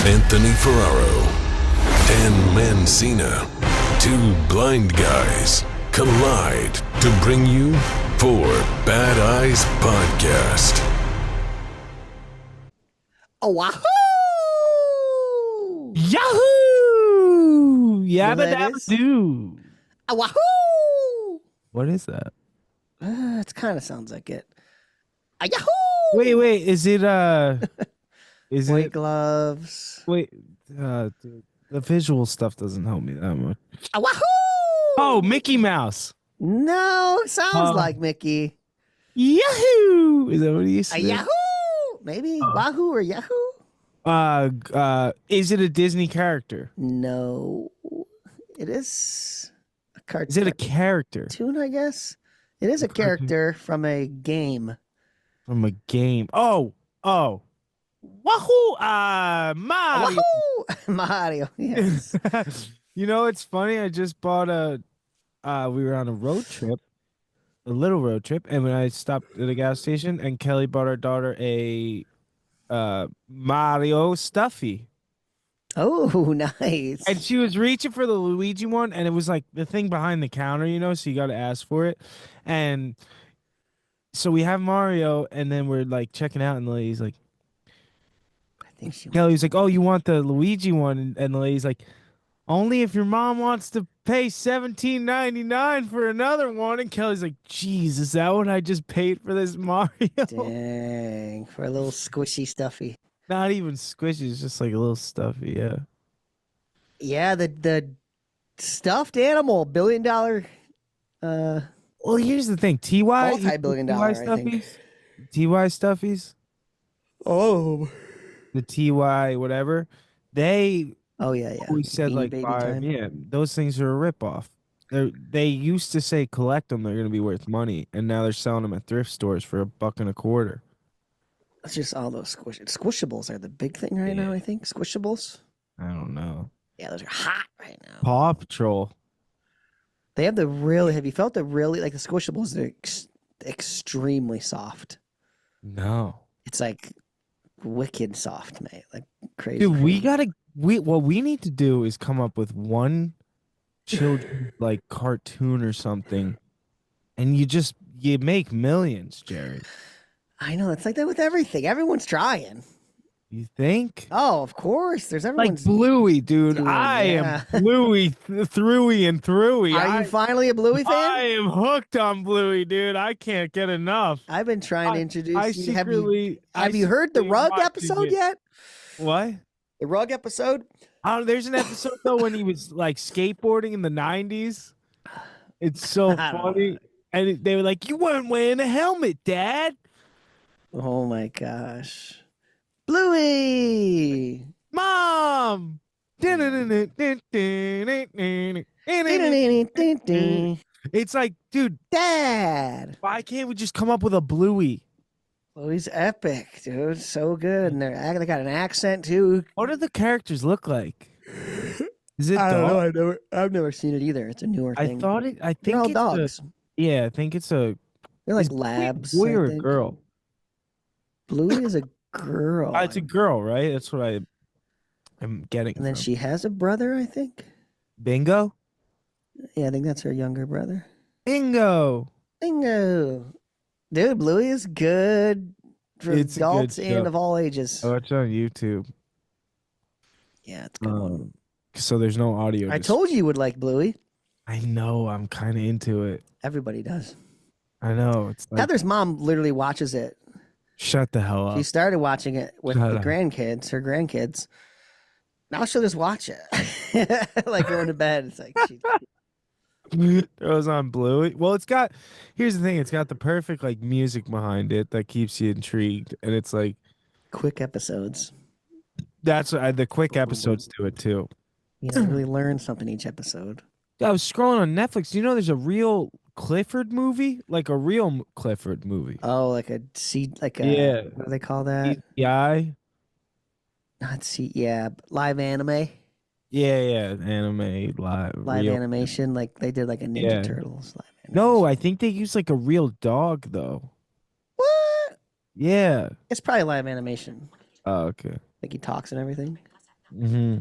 Anthony Ferraro, Dan Mancina. Two blind guys collide to bring you Four Bad Eyes Podcast. Oh, wahoo! Yahoo! Yabba that dabba is? doo. Oh, wahoo! What is that? It kind of sounds like it. Yahoo! Wait, is it is White it gloves. wait dude, the visual stuff doesn't help me that much. Wahoo! Oh, Mickey Mouse. No, it sounds like Mickey. Yahoo! Is that what he said? Yahoo! Maybe wahoo or yahoo? Is it a Disney character? No, it is a cartoon. Is it a character Cartoon, I guess. It is a character from a game. from a game? Oh. Wahoo! Mario. Wahoo! Mario. Yes. You know, it's funny. I just bought we were on a road trip, a little road trip, and when I stopped at a gas station, and Kelly bought our daughter a Mario stuffy, Oh, nice. and she was reaching for the Luigi one, and it was like the thing behind the counter, you know, so you got to ask for it, and so we have Mario, and then we're like checking out, and the lady's like, I think she. Kelly's like, "Oh, you want the Luigi one?" And the lady's like, "Only if your mom wants to pay $17.99 for another one." And Kelly's like, "Geez, is that what I just paid for this Mario?" Dang, for a little squishy stuffy. Not even squishy, it's just like a little stuffy, yeah. Yeah, the stuffed animal, $1 billion. Well, here's the thing, TY, Multi-billion-dollar, I think. TY stuffies, Oh. the TY whatever, they Oh yeah. always said Beanie like Baby five, time. yeah, those things are a ripoff. They used to say collect them, they're gonna be worth money, and now they're selling them at thrift stores for $1.25. It's just all those squishables are the big thing right now. I think squishables. I don't know. Yeah, those are hot right now. Paw Patrol. They have the really. Have you felt the really like the squishables? They're extremely soft. No. It's like wicked soft, mate. Like crazy. Dude, what we need to do is come up with one children like cartoon or something, and you make millions, Jared. I know it's like that with everything. Everyone's trying. You think? Oh, of course. There's Like everyone's. Bluey, dude. Dude, I yeah. am Bluey throughy and throughy. Are you finally a Bluey fan? I am hooked on Bluey, dude. I can't get enough. I've been trying to introduce I you. secretly Have you heard the secretly rug watching episode it. yet? What? The rug episode? There's an episode though when he was like skateboarding in the 90s. It's so I don't funny. And they were like, "You weren't wearing a helmet, Dad." Oh my gosh. Bluey! Mom. It's like, dude, Dad! why can't we just come up with a Bluey? Bluey's epic, dude. So good. And they got an accent too. What do the characters look like? Is it I don't dog? know. I've never seen it either. It's a newer thing. I think They're all it's dogs. I think it's a They're like is Bluey a labs. boy I or a think. girl. Bluey is a girl. It's a girl, right? That's what I'm getting. And then from. she has a brother, I think. Bingo. Yeah, I think that's her younger brother. Bingo. Bingo. Dude, Bluey is good for It's a good adults show. and of all ages. Oh, it's on YouTube. Yeah, it's a good one. So there's no audio. I told you would like Bluey. I know. I'm kind of into it. Everybody does. I know. It's like, Heather's mom literally watches it. shut the hell up. She started watching it with Shut the up. grandkids, her grandkids. Now she'll just watch it. Like going to bed. It's like, Throws on Bluey. Well, here's the thing. It's got the perfect like music behind it that keeps you intrigued. And it's like, quick episodes. that's the quick episodes do it too. You know, really learn something each episode. I was scrolling on Netflix. You know, there's a real Clifford movie, like a real Clifford movie. Oh, like a Yeah. what do they call that? Yeah. Not live anime. Yeah, anime live real. Animation, like they did like a Ninja Yeah. Turtles live animation. No, I think they use like a real dog though. What? Yeah. It's probably live animation. Oh, okay. Like he talks and everything. Mm-hmm.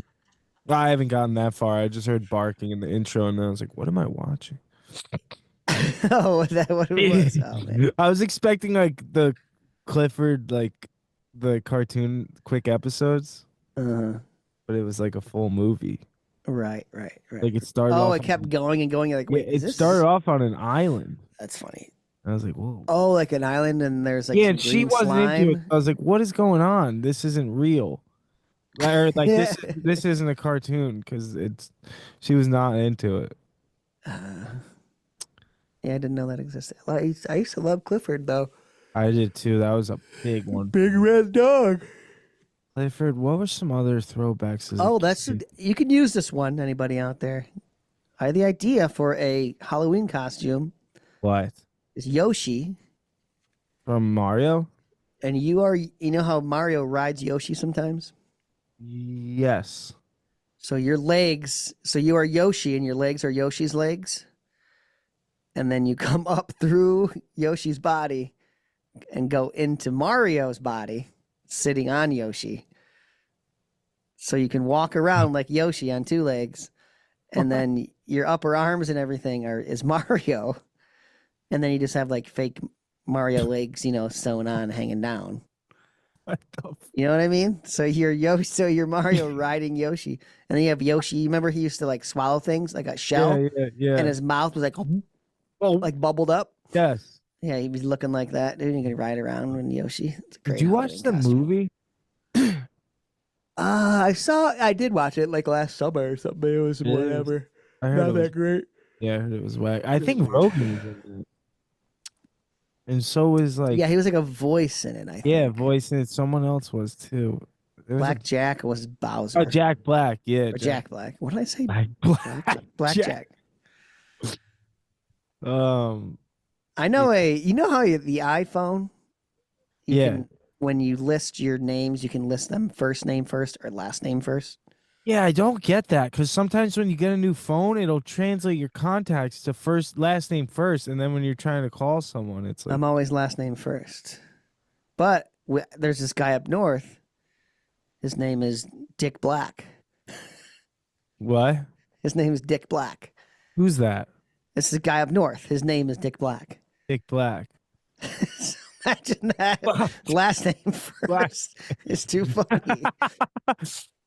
I haven't gotten that far. I just heard barking in the intro, and then I was like, "What am I watching?" Oh, was that what it was? Oh man. I was expecting like the Clifford, like the cartoon quick episodes, Uh, but it was like a full movie. right, right, right. Like it started Oh, off. it kept going and going. You're like, Yeah, wait, is it started this? off on an island. That's funny. I was like, "Whoa." Oh, like an island, and there's like Yeah, some and she green wasn't into it. slime. I was like, "What is going on? This isn't real." Or like Yeah. this isn't a cartoon because she was not into it. Uh, yeah, I didn't know that existed. I used to love Clifford though. I did too. That was a big one. Big red dog. Clifford, what were some other throwbacks as a Oh, that's kid? you can use this one. Anybody out there? I had the idea for a Halloween costume. What? Is Yoshi, From Mario? and you know how Mario rides Yoshi sometimes. Yes. So your legs, so you are Yoshi, and your legs are Yoshi's legs, and then you come up through Yoshi's body and go into Mario's body, sitting on Yoshi. So you can walk around like Yoshi on two legs, and then your upper arms and everything is Mario, and then you just have like fake Mario legs, sewn on, hanging down. What the You know what I mean? So you're Mario riding Yoshi, and then you have Yoshi. You remember he used to like swallow things like a shell, yeah. and his mouth was like Oh, like bubbled up. yes. Yeah, he was looking like that, dude. You can ride around with Yoshi. It's a great Did you watch Halloween the costume. movie? I did watch it like last summer or something. It was It is. whatever. I heard Not it was. that great. Yeah, I heard it was whack. I It was think weird. Rogan was in it. And so was like Yeah, he was like a voice in it, I think. yeah, voicing it. Someone else was too. There was Black Jack was Bowser. oh, Jack Black. Yeah, Or Jack Black. What did I say? Black. Black Jack. Um. I know you know how the iPhone, you Yeah. can, when you list your names, you can list them first name first or last name first. Yeah, I don't get that because sometimes when you get a new phone, it'll translate your contacts to last name first, and then when you're trying to call someone, it's like I'm always last name first. But there's this guy up north. His name is Dick Black. what? His name is Dick Black. Who's that? This is a guy up north. His name is Dick Black. Dick Black. So imagine that. Last name first. It's too funny.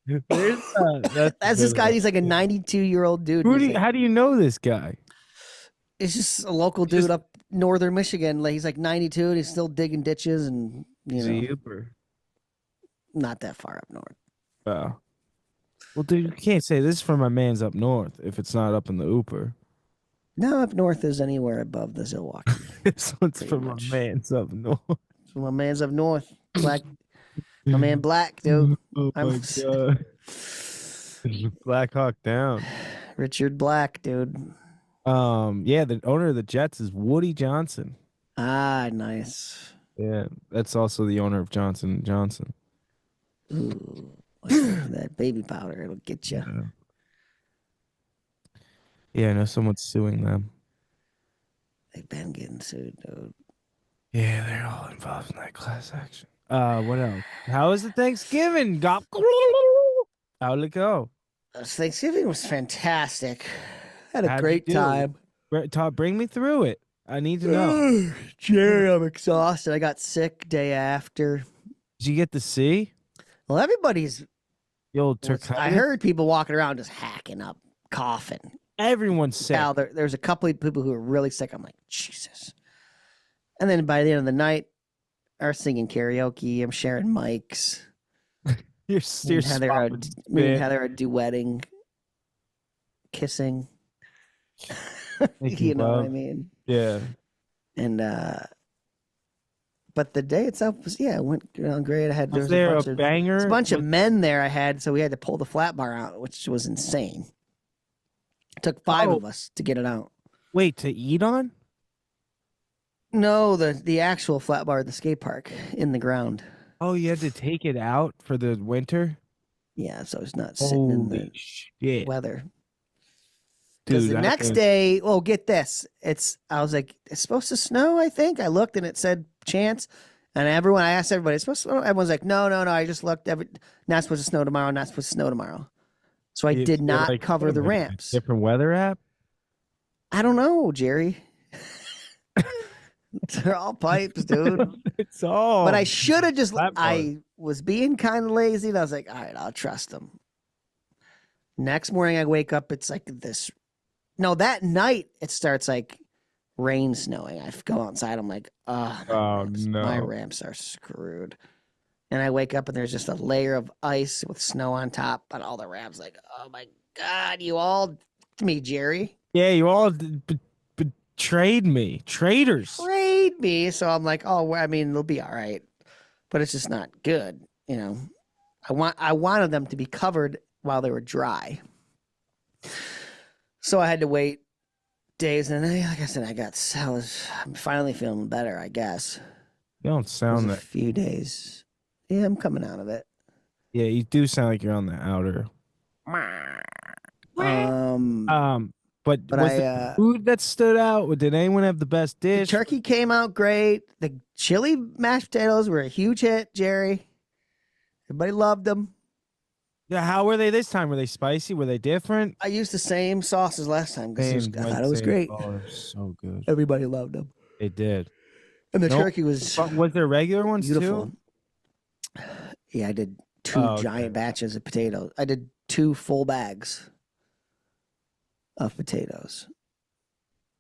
That's this guy. He's like a 92-year-old dude. How do you know this guy? He's just a local dude up northern Michigan. Like he's like 92 and he's still digging ditches and He's a Uber. not that far up north. Oh. Well, dude, you can't say this is for my man's up north if it's not up in the Uber. No, up north is anywhere above the Zilwaukee. This one's Pretty for much. my man's up north. So my man's up north. Black. My man Black, dude. Oh my I'm- god. Black Hawk Down. Richard Black, dude. Yeah, the owner of the Jets is Woody Johnson. Ah, nice. Yeah, that's also the owner of Johnson & Johnson. Ooh, that baby powder, it'll get you. Yeah, I know someone's suing them. They've been getting sued, dude. Yeah, they're all involved in that class action. What else? How was the Thanksgiving? How'd it go? Thanksgiving was fantastic. Had a How'd you great do? time. Bring me through it. I need to know. Jerry, I'm exhausted. I got sick day after. Did you get to see Well, everybody's. the old I turkey? heard people walking around just hacking up, coughing. Everyone's sick. Now there's a couple of people who are really sick. I'm like, Jesus. And then by the end of the night, I'm singing karaoke. I'm sharing mics. You're Me and Heather are, swapping me and spit. Heather are duetting, kissing. Making You know what I love. mean? Yeah. And but the day itself was it went great. Was there a banger? there's a bunch of men there I had, so we had to pull the flat bar out, which was insane. It took 5 of us to get it out. Wait, to eat on? No, the actual flat bar at the skate park in the ground. Oh, you had to take it out for the winter? Yeah, so it's not sitting in Holy the shit. weather. Because Dude, the next day, get this. I was like, it's supposed to snow, I think. I looked and it said chance. And I asked everybody, it's supposed to, everyone's like, no. I just looked. Not supposed to snow tomorrow. Not supposed to snow tomorrow. So I did not like, cover the ramps. Different weather app? I don't know, Jerry. They're all pipes, dude. It's all. But I should have just. I was being kind of lazy, and I was like, all right, I'll trust them. Next morning, I wake up. It's like this. No, that night it starts like rain snowing. I go outside. I'm like, no. My ramps are screwed. And I wake up and there's just a layer of ice with snow on top on all the ramps. Like, oh my God, you all me, Jerry. Yeah, you all betrayed me. Traitors. Betrayed me. So I'm like, oh, I mean, it'll be all right. But it's just not good. You know, I wanted them to be covered while they were dry. So I had to wait days. And like I said, I'm finally feeling better, I guess. You don't sound that. A few days. Yeah, I'm coming out of it. Yeah, you do sound like you're on the outer. But was the food that stood out? Did anyone have the best dish? The turkey came out great. The chili mashed potatoes were a huge hit, Jerry. Everybody loved them. Yeah, how were they this time? Were they spicy? Were they different? I used the same sauce as last time because I thought it was great. Oh, they're so good. Everybody loved them. They did. And the turkey was there regular ones beautiful. Too? Yeah, I did two giant batches of potatoes. I did 2 full bags of potatoes,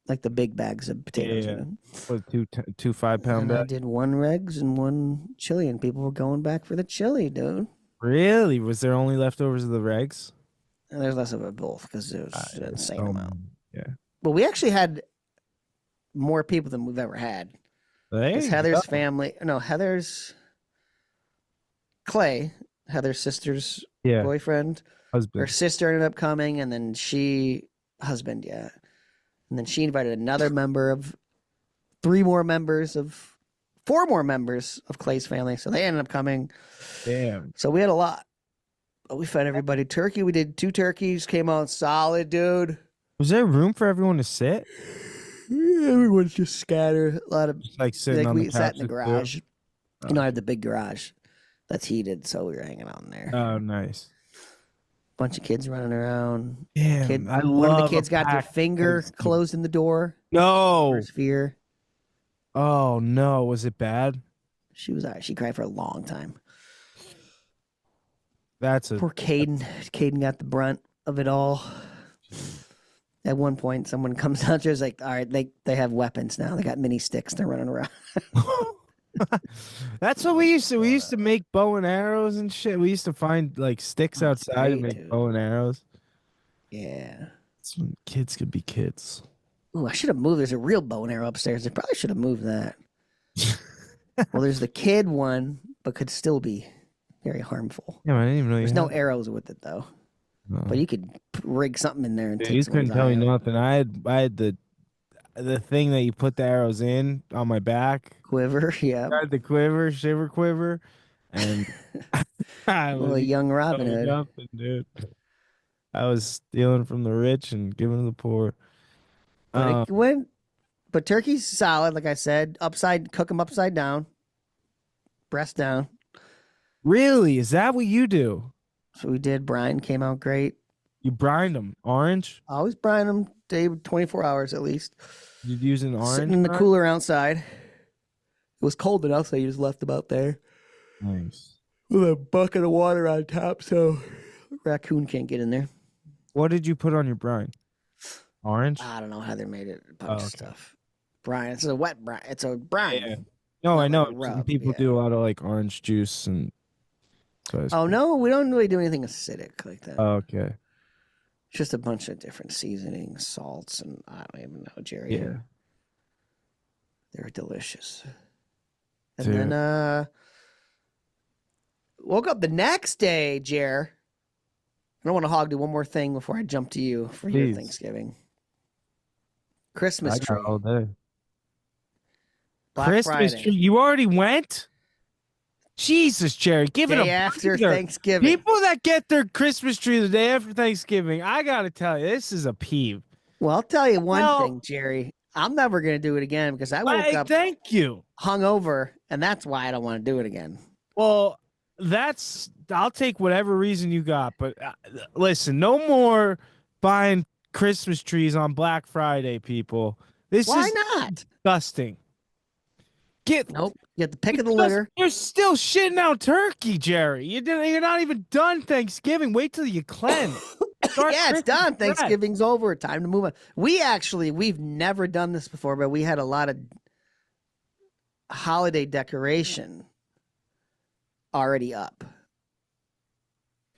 like the big bags of potatoes. Yeah. You know? What, two 5-pound bags? I did 1 regs and 1 chili, and people were going back for the chili, dude. Really? Was there only leftovers of the regs? And there's less of it both because it was an insane amount. Yeah. But we actually had more people than we've ever had. It's Heather's family. No, Clay, Heather's sister's boyfriend. Husband. Her sister ended up coming, and then husband, yeah. And then she invited another member of 4 more members of Clay's family. So they ended up coming. Damn. So we had a lot. But we fed everybody turkey. We did 2 turkeys, came out solid, dude. Was there room for everyone to sit? Everyone's just scattered. A lot of just like sitting on the couch. We sat in the garage. You know, I have the big garage that's heated, so we were hanging out in there. Oh, nice. Bunch of kids running around. Yeah, one of the kids got their finger closed in the door. No. First fear. Oh no, was it bad? She was alright. She cried for a long time. Poor Caden. Caden got the brunt of it all. At one point, someone comes out there's like, all right, they have weapons now. They got mini sticks. They're running around. That's what we used to. We used to make bow and arrows and shit. We used to find like sticks outside and make bow and arrows. Yeah. That's when kids could be kids. Ooh, I should have moved. There's a real bow and arrow upstairs. I probably should have moved that. Well, there's the kid one, but could still be very harmful. Yeah, I didn't even know. There's no arrows with it though. No. But you could rig something in there and take. You couldn't tell me nothing. I had the thing that you put the arrows in on my back. Quiver, yeah. I had the shiver quiver, and I was a young Robin Hood. Nothing, dude. I was stealing from the rich and giving to the poor. But turkey's solid, like I said. Cook them upside down, breast down. Really? Is that what you do? So we did. Brine came out great. You brined them orange? I always brine them 24 hours at least. You'd use an orange? Sitting in the cooler outside. It was cold enough, so you just left them out there. Nice. With a bucket of water on top, so raccoon can't get in there. What did you put on your brine? Orange? I don't know how they made it. A bunch of stuff. Brine. It's a wet brine. It's a brine. Yeah. No, I know. Some people do a lot of like orange juice and. So no, we don't really do anything acidic like that. Oh, okay. Just a bunch of different seasonings, salts, and I don't even know, Jerry. Yeah. They're delicious. And then woke up the next day, Jer. I don't want to hog do one more thing before I jump to you for your Thanksgiving. Christmas tree. All day. Black Christmas Friday. tree. You already went? Jesus, Jerry, give it a after Thanksgiving. People that get their Christmas tree the day after Thanksgiving, I gotta tell you, this is a peeve. Well, I'll tell you one thing, Jerry. I'm never gonna do it again because I woke up. Thank you. Hungover And that's why I don't want to do it again. Well, I'll take whatever reason you got, but listen, no more buying Christmas trees on Black Friday, people. Why Is not? disgusting. Nope. You have to pick of the litter. You're still shitting out turkey, Jerry. You're not even done Thanksgiving. Wait till you cleanse. Yeah, it's done. Thanksgiving's over. Time to move on. We've never done this before, but we had a lot of holiday decoration already up.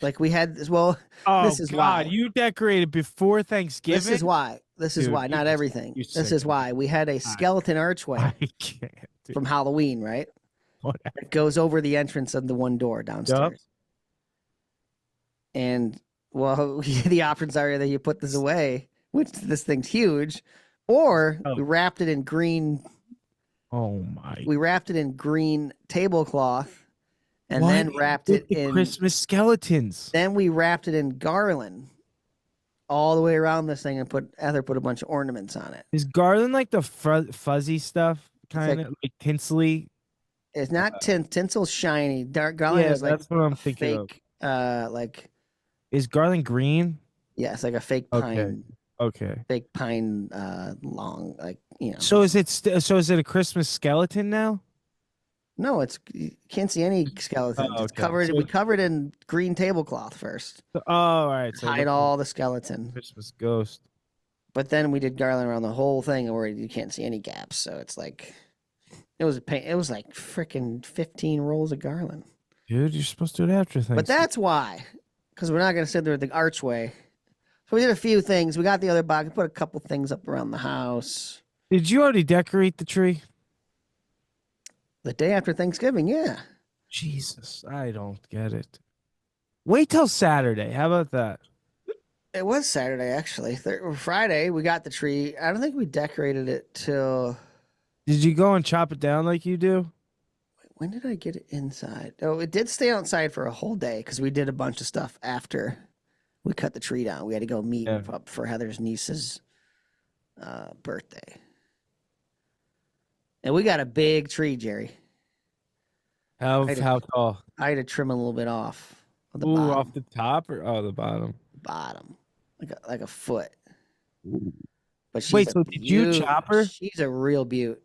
Like we had this. Well, this is why you decorated before Thanksgiving. This is why. Dude, not everything. This is why we had a skeleton archway from Halloween, right? Whatever. It goes over the entrance of the one door downstairs. Yep. And well, the options are either you put this away, which this thing's huge, or we wrapped it in green. Oh my! We wrapped it in green tablecloth. And then wrapped it in Christmas skeletons. Then we wrapped it in garland all the way around this thing and put a bunch of ornaments on it. Is garland like the fuzzy stuff, kind of like tinsely? It's not tinsel's shiny. Dark garland is like that's what I'm thinking fake. Like, is garland green? Yeah, it's like a fake pine. Okay. Fake pine, long, like So is it a Christmas skeleton now? No, you can't see any skeletons. Oh, okay. It's covered. We covered in green tablecloth first. All right. So hide all the skeleton. Christmas ghost. But then we did garland around the whole thing, where you can't see any gaps. So it's like, it was a pain. It was like freaking 15 rolls of garland. Dude, you're supposed to do it after things. But that's why, because we're not going to sit there at the archway. So we did a few things. We got the other box. We put a couple things up around the house. Did you already decorate the tree? The day after Thanksgiving, yeah. Jesus, I don't get it. Wait till Saturday. How about that? It was Saturday, actually. Friday, we got the tree. I don't think we decorated it till... Did you go and chop it down like you do? When did I get it inside? Oh, it did stay outside for a whole day because we did a bunch of stuff after we cut the tree down. We had to go meet up for Heather's niece's birthday. And we got a big tree, Jerry. How tall? I had to trim a little bit off. Off the top or the bottom? Bottom, like a foot. Ooh. But wait, so did you chop her? She's a real beaut.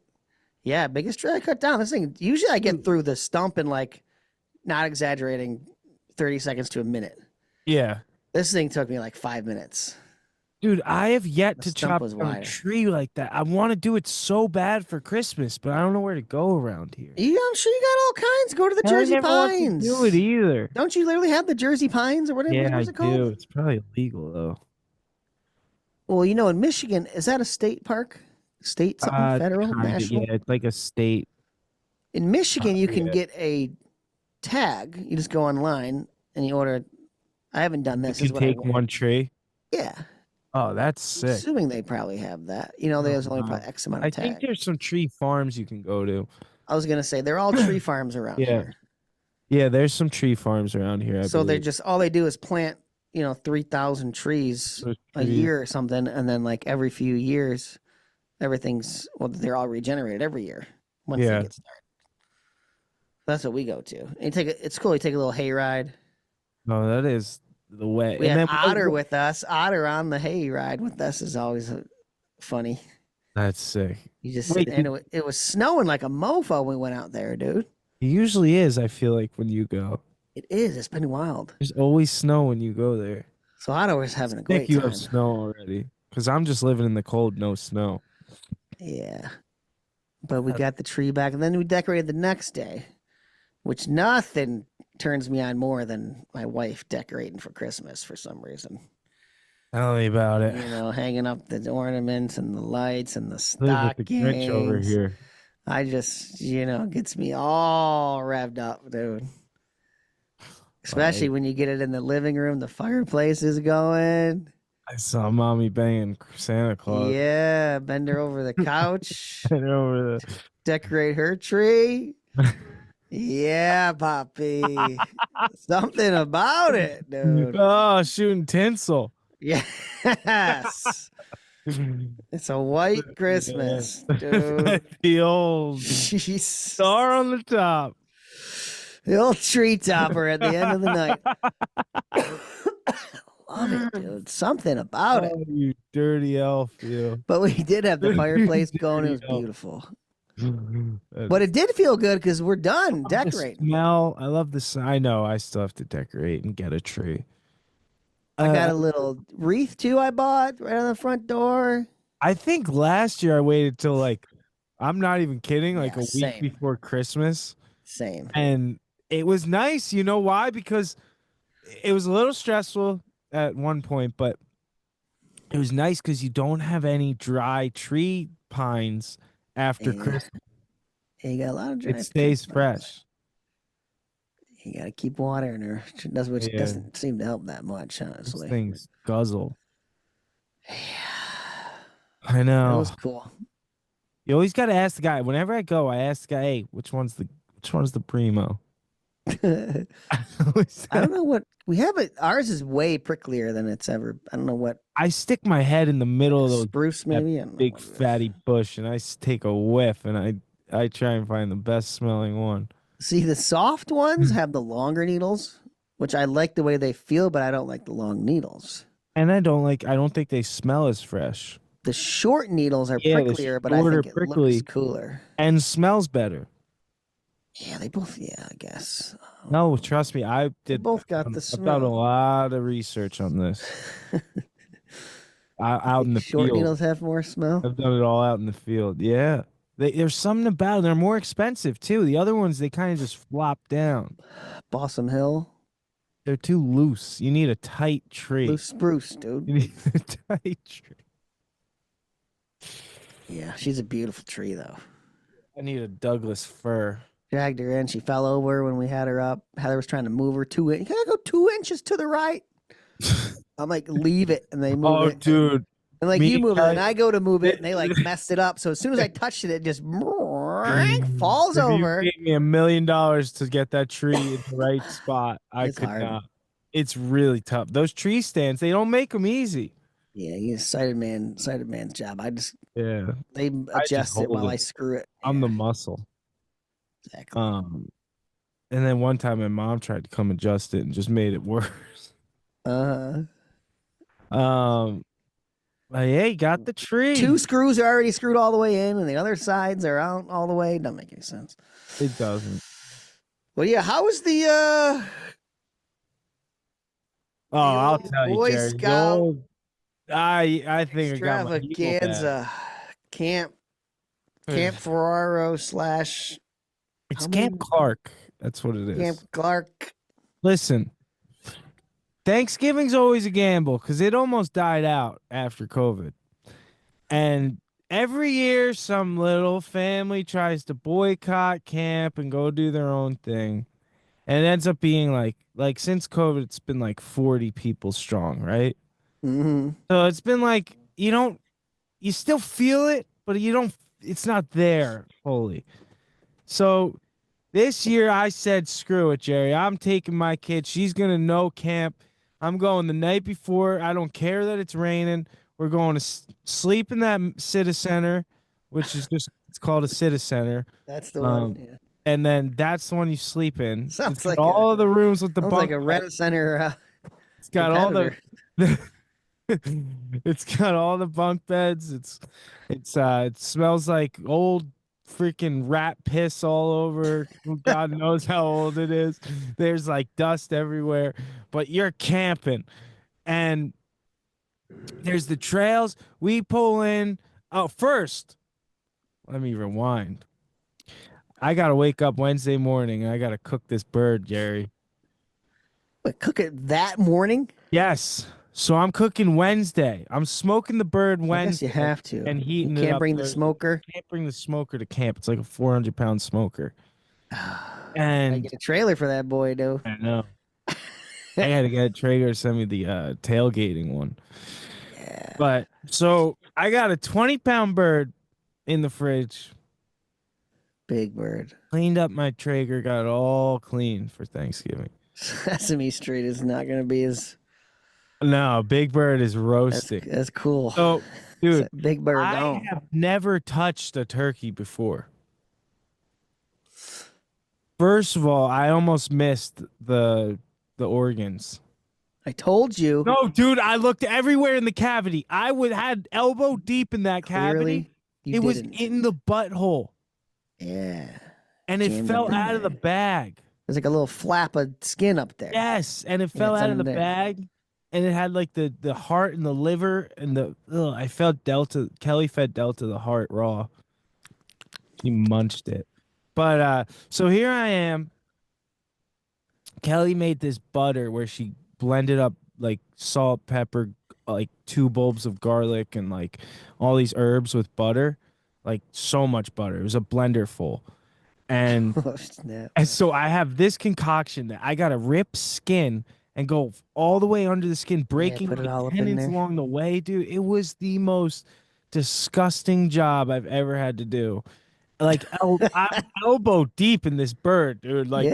Yeah, biggest tree I cut down. This thing, usually I get through the stump in like, not exaggerating, 30 seconds to a minute. Yeah. This thing took me like 5 minutes. Dude, I have yet to chop a tree like that. I want to do it so bad for Christmas, but I don't know where to go around here. I'm sure you got all kinds. Go to the Jersey Pines. I do it either. Don't you literally have the Jersey Pines or whatever? Yeah, I do. It's probably illegal though. Well, in Michigan, is that a state park? State something? Federal? National? Yeah, it's like a state. In Michigan, you can get a tag. You just go online and you order. I haven't done this. You can take one tree? Yeah. Oh, that's sick. Assuming they probably have that. There's only probably X amount of tags. I think there's some tree farms you can go to. I was going to say, they're all tree farms around here. Yeah, there's some tree farms around here. So they just, all they do is plant, 3,000 trees a year or something. And then like every few years, they're all regenerated every year once they get started. That's what we go to. And it's cool. You take a little hay ride. No, that is the way. We had Otter with us. Otter on the hay ride with us is always funny. That's sick. You just it was snowing like a mofo when we went out there, dude. It usually is, I feel like, when you go. It is. It's been wild. There's always snow when you go there. So Otter was having a great time. You have snow already. Because I'm just living in the cold, no snow. Yeah. But we got the tree back, and then we decorated the next day, which nothing turns me on more than my wife decorating for Christmas for some reason. Tell me about it. Hanging up the ornaments and the lights and the stockings. The Grinch over here. I just, gets me all revved up, dude. Especially when you get it in the living room, the fireplace is going. I saw mommy banging Santa Claus. Yeah, bend her over the couch. Decorate her tree. Yeah, Poppy. Something about it, dude. Oh, shooting tinsel. Yes. It's a white Christmas, dude. The old Jeez. star on the top. The old tree topper at the end of the night. Love it, dude. Something about it. Oh, you dirty elf, you. But we did have the fireplace going. It was beautiful. But it did feel good because we're done decorating. Smell. I love this. I know. I still have to decorate and get a tree. I got a little wreath too. I bought right on the front door. I think last year I waited till like, I'm not even kidding, like a week same. before Christmas. Same. And it was nice. You know why? Because it was a little stressful at one point, but it was nice because you don't have any dry tree pines after Christmas. Yeah, you got a lot of dry. It stays fresh. You got to keep watering her. Which doesn't seem to help that much, honestly. Those things guzzle. Yeah. I know. That was cool. You always got to ask the guy. Whenever I go, I ask the guy, "Hey, which one's the primo?" I don't know what we have. Ours is way pricklier than it's ever. I don't know what. I stick my head in the middle of those spruce, maybe. big fatty bush, and I take a whiff, and I try and find the best smelling one. See, the soft ones have the longer needles, which I like the way they feel, but I don't like the long needles. And I don't think they smell as fresh. The short needles are pricklier, but I think it looks cooler. And smells better. Yeah, they both, I guess. No, trust me, both got the smell. I've done a lot of research on this. Out in the short field. Needles have more smell? I've done it all out in the field. Yeah. There's something about them. They're more expensive, too. The other ones, they kind of just flop down. Balsam Hill? They're too loose. You need a tight tree. Loose spruce, dude. You need a tight tree. Yeah, she's a beautiful tree, though. I need a Douglas fir. Dragged her in. She fell over when we had her up. Heather was trying to move her 2 inches. Can I go 2 inches to the right? I'm like, leave it. And they move it. Oh, dude. And like you move it, and I go to move it, and they like messed it up. So as soon as I touched it, it just falls over. You gave me $1 million to get that tree in the right spot. I could not. It's really tough. Those tree stands, they don't make them easy. Yeah, he's sighted man's job. They adjust it while I screw it. I'm the muscle. Exactly. And then one time my mom tried to come adjust it and just made it worse. Yeah, you got the tree. 2 screws are already screwed all the way in, and the other sides are out all the way. Doesn't make any sense. It doesn't. Well, yeah. How was the? I'll tell you, Boy Jerry. Scout. I think extravaganza camp Ferraro / It's Camp Clark. That's what it is. Camp Clark. Listen, Thanksgiving's always a gamble because it almost died out after COVID. And every year, some little family tries to boycott camp and go do their own thing. And it ends up being like since COVID, it's been like 40 people strong, right? Mm-hmm. So it's been like, you still feel it, but it's not there fully. So this year I said, screw it, Jerry. I'm taking my kid. She's going to know camp. I'm going the night before. I don't care that it's raining. We're going to sleep in that Citi Center, which is it's called a Citi Center. That's the one. Yeah. And then that's the one you sleep in. Sounds it's like all of the rooms with the bunk. Like a Rent Center. It's got all the. It's got all the bunk beds. It smells like old freaking rat piss all over. God knows how old it is. There's like dust everywhere, but you're camping, and there's the trails. We pull in. Oh, first, let me rewind. I gotta wake up Wednesday morning and I gotta cook this bird, Jerry. But cook it that morning? Yes. So I'm cooking Wednesday. I'm smoking the bird Wednesday. I guess you have to. And heating it up. You can't bring the smoker? Can't bring the smoker to camp. It's like a 400-pound smoker. And I get a trailer for that boy, though. I know. I had to get Traeger to send me the tailgating one. Yeah. But so I got a 20-pound bird in the fridge. Big bird. Cleaned up my Traeger, got it all clean for Thanksgiving. Sesame Street is not going to be as... No, Big Bird is roasting. That's cool. So Dude, Big Bird I gone. have never touched a turkey before. First of all, I almost missed the organs. I told you. No, dude, I looked everywhere in the cavity. I would had elbow deep in that cavity. Clearly, you It was didn't. in the butthole, Yeah. and it Jammed fell up in out of the there. bag. There's like a little flap of skin up there. Yes, and it Yeah, fell it's out of under the there. bag, and it had like the heart and the liver and the. Ugh, I felt Delta. Kelly fed Delta the heart raw. She munched it, but so here I am. Kelly made this butter where she blended up like salt, pepper, like 2 bulbs of garlic, and like all these herbs with butter, like so much butter. It was a blender full, and Oh, snap. And so I have this concoction that I gotta rip skin and go all the way under the skin, breaking put it like all up in tendons there. along the way, dude. It was the most disgusting job I've ever had to do. Like I'm elbow deep in this bird, dude. Like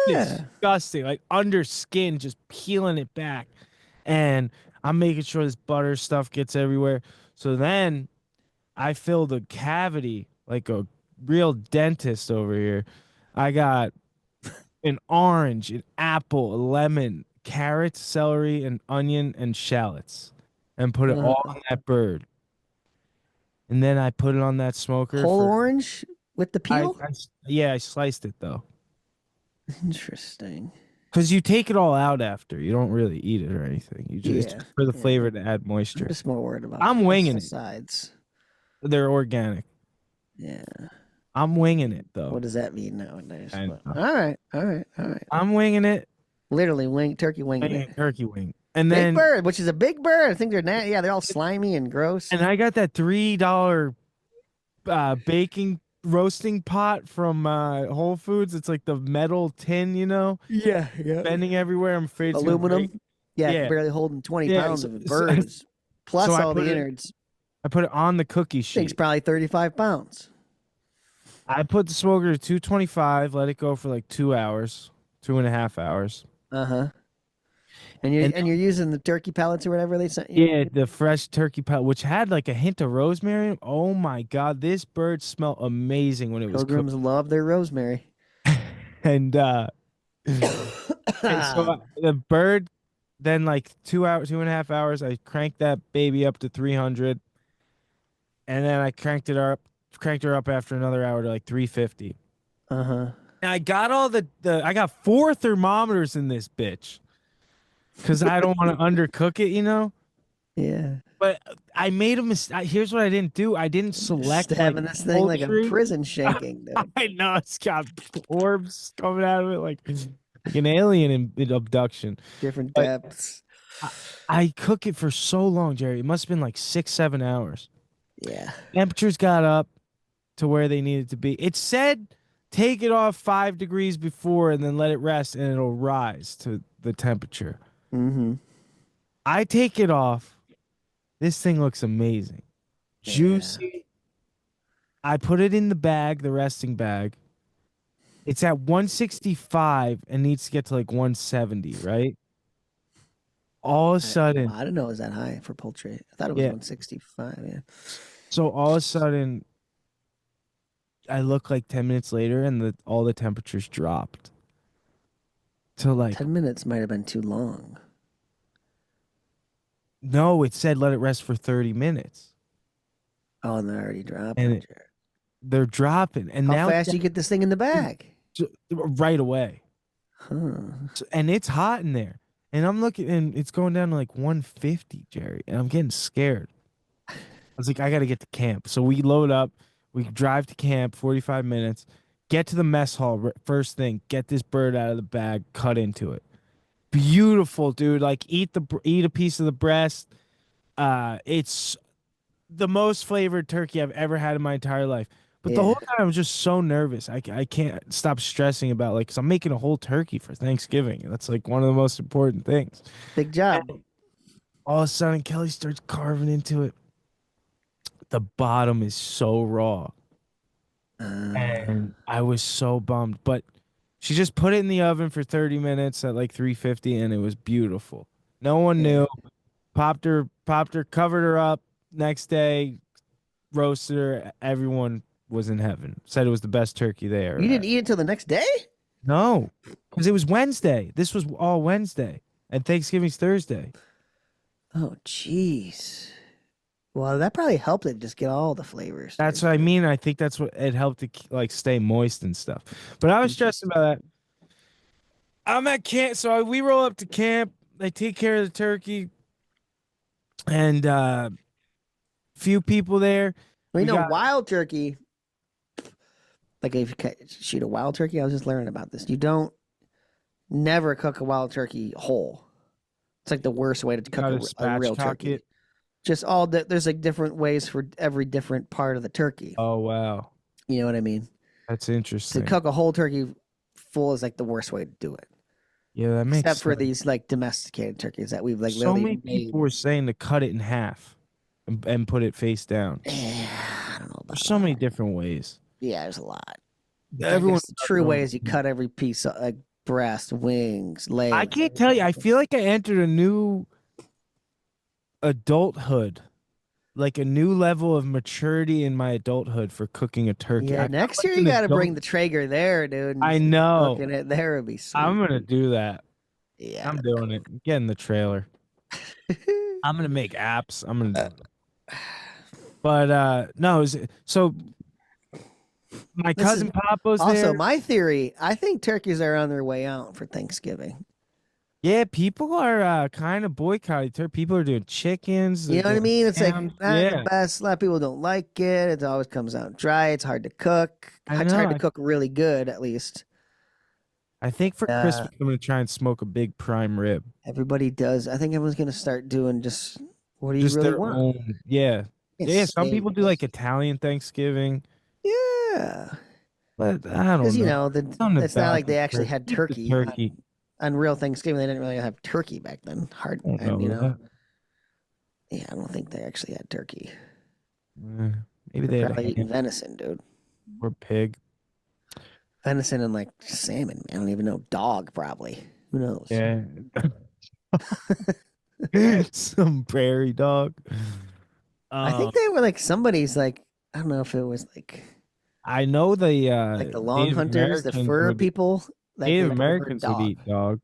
Yeah. disgusting. Like under skin, just peeling it back. And I'm making sure this butter stuff gets everywhere. So then I filled a cavity like a real dentist over here. I got an orange, an apple, a lemon, carrots, celery, an onion, and shallots, and put it all on that bird. And then I put it on that smoker. Whole orange with the peel? Yeah, I sliced it though. Interesting. Because you take it all out after. You don't really eat it or anything. You just for the flavor to add moisture. I'm just more worried about I'm winging the it. sides. They're organic. Yeah. I'm winging it though. What does that mean nowadays? I know. All right. All right. All right. I'm winging it. Literally turkey winging it. Turkey wing. And Big then bird, which is a big bird. I think they're all slimy and gross. and I got that $3 baking roasting pot from Whole Foods. It's like the metal tin, you know, Yeah. bending everywhere. I'm afraid it's gonna break. Aluminum. Yeah, Yeah. barely holding 20 Yeah, pounds so- of so- birds. Plus so I all put the it- innards. I put it on the cookie sheet. Thing's probably 35 pounds. I put the smoker to 225, let it go for like 2 hours, 2.5 hours. Uh-huh. And you're using the turkey pellets or whatever they sent you? Yeah, the fresh turkey pellet, which had like a hint of rosemary. Oh my God, this bird smelled amazing when it was cooked. Pilgrims love their rosemary. And so the bird, then like 2 hours, 2.5 hours, I cranked that baby up to 300, and then I cranked her up after another hour to like 350. Uh-huh. And I got all I got 4 thermometers in this bitch because I don't want to undercook it, you know. Yeah. But I made a mistake. Here's what I didn't do. I didn't select Just having like, this thing like a poultry. prison shanking, dude. I know it's got orbs coming out of it like an alien abduction. Different But- depths. I cook it for so long, Jerry. It must have been like 6-7 hours. Yeah. Temperatures got up to where they needed to be. It said take it off 5 degrees before and then let it rest and it'll rise to the temperature. Mm-hmm. I take it off. This thing looks amazing. Juicy. I put it in the bag, the resting bag. It's at 165 and needs to get to like 170, right? All of a sudden, I didn't know it was that high for poultry. I thought it was Yeah. 165, yeah. so all of a sudden, I look like 10 minutes later and all the temperatures dropped to like, 10 minutes might have been too long. no, it said let it rest for 30 minutes. Oh, and they're already dropping. And they're dropping. And How now fast you get this thing in the bag? right away. Huh. And it's hot in there. And I'm looking, and it's going down to like 150, Jerry. And I'm getting scared. I was like, I got to get to camp. So we load up. We drive to camp, 45 minutes. Get to the mess hall. First thing, get this bird out of the bag, cut into it. Beautiful, dude. Like eat a piece of the breast. It's the most flavored turkey I've ever had in my entire life. But the whole time I was just so nervous. I can't stop stressing about like, cause I'm making a whole turkey for Thanksgiving. And that's like one of the most important things. Big job. And all of a sudden, Kelly starts carving into it. The bottom is so raw. And I was so bummed. But she just put it in the oven for 30 minutes at like 350 and it was beautiful. No one knew. Popped her, covered her up, next day, roasted her. Everyone was in heaven. Said it was the best turkey they ever You had. didn't eat it till the next day? No, because it was Wednesday. This was all Wednesday, and Thanksgiving's Thursday. Oh, jeez. Well, that probably helped it just get all the flavors. That's dude. what I mean. I think that's what it helped to like stay moist and stuff. But I was stressing about that. I'm at camp, so we roll up to camp. They take care of the turkey, and few people there. Well, We got wild turkey. Like if you shoot a wild turkey, I was just learning about this. You don't never cook a wild turkey whole. It's like the worst way to cook gotta a real spatchcock turkey. it. Just there's like different ways for every different part of the turkey. Oh wow, You know what I mean? that's To interesting. cook a whole turkey full is like the worst way to do it. Yeah, that makes Except for sense. these like domesticated turkeys that we've like So literally many made. people were saying to cut it in half and put it face down. I don't know about There's so many different ways. Yeah, there's a lot. Everyone, The true way is you cut every piece of like breast, wings, legs. I can't tell you. I feel like I entered a new adulthood, like a new level of maturity in my adulthood for cooking a turkey. Yeah, I feel next like year you an got to adult- bring the Traeger there, dude. and I just know. Cooking it there would be sweet. I'm gonna do that. Yeah. I'm doing it. I'm getting the trailer. I'm gonna make apps. I'm gonna do it. But no, so my This cousin is- Papa's Also, there. my theory, I think turkeys are on their way out for Thanksgiving. Yeah, people are kind of boycotting turkey. People are doing chickens. You know what I mean? It's like hams. not Yeah. the best. A lot of people don't like it. It always comes out dry. It's hard to cook. I It's hard know. to cook really good, at least. I think for Christmas I'm gonna try and smoke a big prime rib. Everybody does. I think everyone's gonna start doing just what do you Just really their want? own. Yeah. It's Yeah. Some people do steaks. like Italian Thanksgiving, Yeah, but I don't because know. you know Something it's not about like they the actually had Eat the turkey. turkey. On real Thanksgiving, they didn't really have turkey back then. Hard, I don't and you know know, yeah, I don't think they actually had turkey. that. Maybe they They're had a probably eating ham venison, dude. or pig. Venison and like salmon. I don't even know. Dog, probably. Who knows? Yeah. Some prairie dog. I think they were like somebody's like I don't know if it was like I know the the long Native hunters, the Americans fur would- people. Like, Native they preferred Americans would dog. eat dog.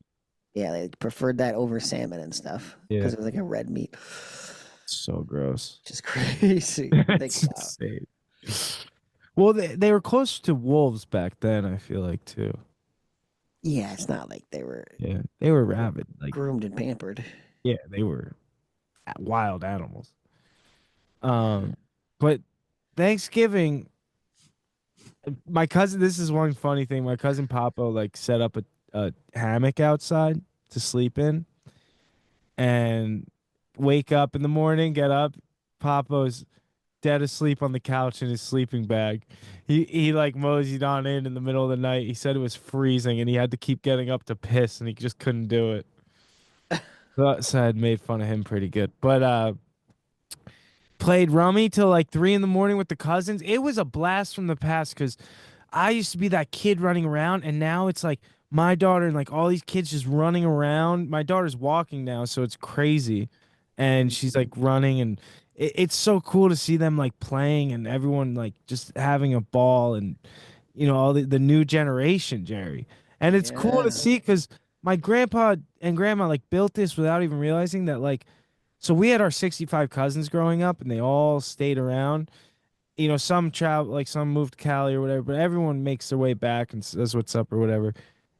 Yeah, they preferred that over salmon and stuff Yeah. because it was like a red meat. So gross. Just crazy. to think It's about. insane. Well, they were closer to wolves back then, I feel like too. Yeah, it's not like they were Yeah. They were rabid. Like groomed and pampered. yeah, they were wild animals. But Thanksgiving, my cousin, this is one funny thing. My cousin Papa like set up a hammock outside to sleep in and wake up in the morning, get up, Papa's dead asleep on the couch in his sleeping bag. He like moseyed on in the middle of the night. He said it was freezing and he had to keep getting up to piss and he just couldn't do it. So I had made fun of him pretty good. But played rummy till like 3 a.m. with the cousins. It was a blast from the past because I used to be that kid running around, and now it's like my daughter and like all these kids just running around. My daughter's walking now, so it's crazy, and she's like running, and it's so cool to see them like playing and everyone like just having a ball, and you know all the new generation, Jerry, and it's cool Yeah. to see because my grandpa and grandma like built this without even realizing that like. So we had our 65 cousins growing up, and they all stayed around. You know, some travel, like some moved to Cali or whatever, but everyone makes their way back and says what's up or whatever.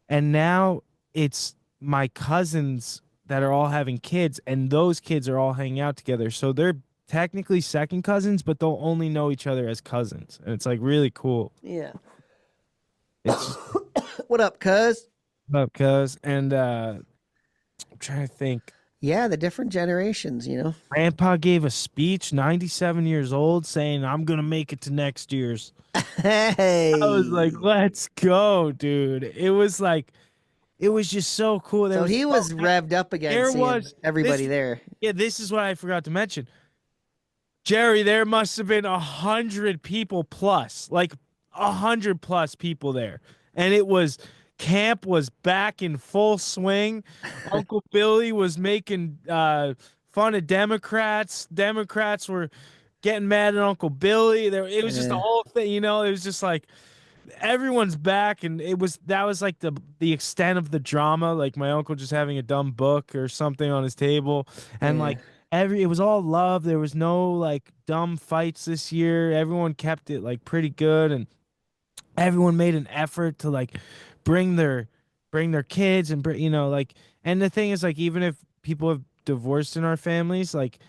And now it's my cousins that are all having kids, and those kids are all hanging out together. So they're technically second cousins, but they'll only know each other as cousins, and it's like really cool. Yeah. It's What up, cuz? up, cuz, and I'm trying to think. Yeah, the different generations, you know. Grandpa gave a speech, 97 years old, saying, "I'm gonna make it to next year's." Hey. I was like, "Let's go, dude!" It was just so cool. so he was revved up again. there Seeing was- everybody this- there. Yeah, this is what I forgot to mention. Jerry, there must have been 100 people plus, like 100 plus people there, and it was. Camp was back in full swing. Uncle Billy was making fun of Democrats. Democrats were getting mad at Uncle Billy. It was just a Yeah. whole thing, you know. It was just like everyone's back, and that was like the extent of the drama. Like my uncle just having a dumb book or something on his table, and Yeah. like it was all love. There was no like dumb fights this year. Everyone kept it like pretty good, and everyone made an effort to like bring their bring their kids and bring, you know, like. And the thing is, like, even if people have divorced in our families, like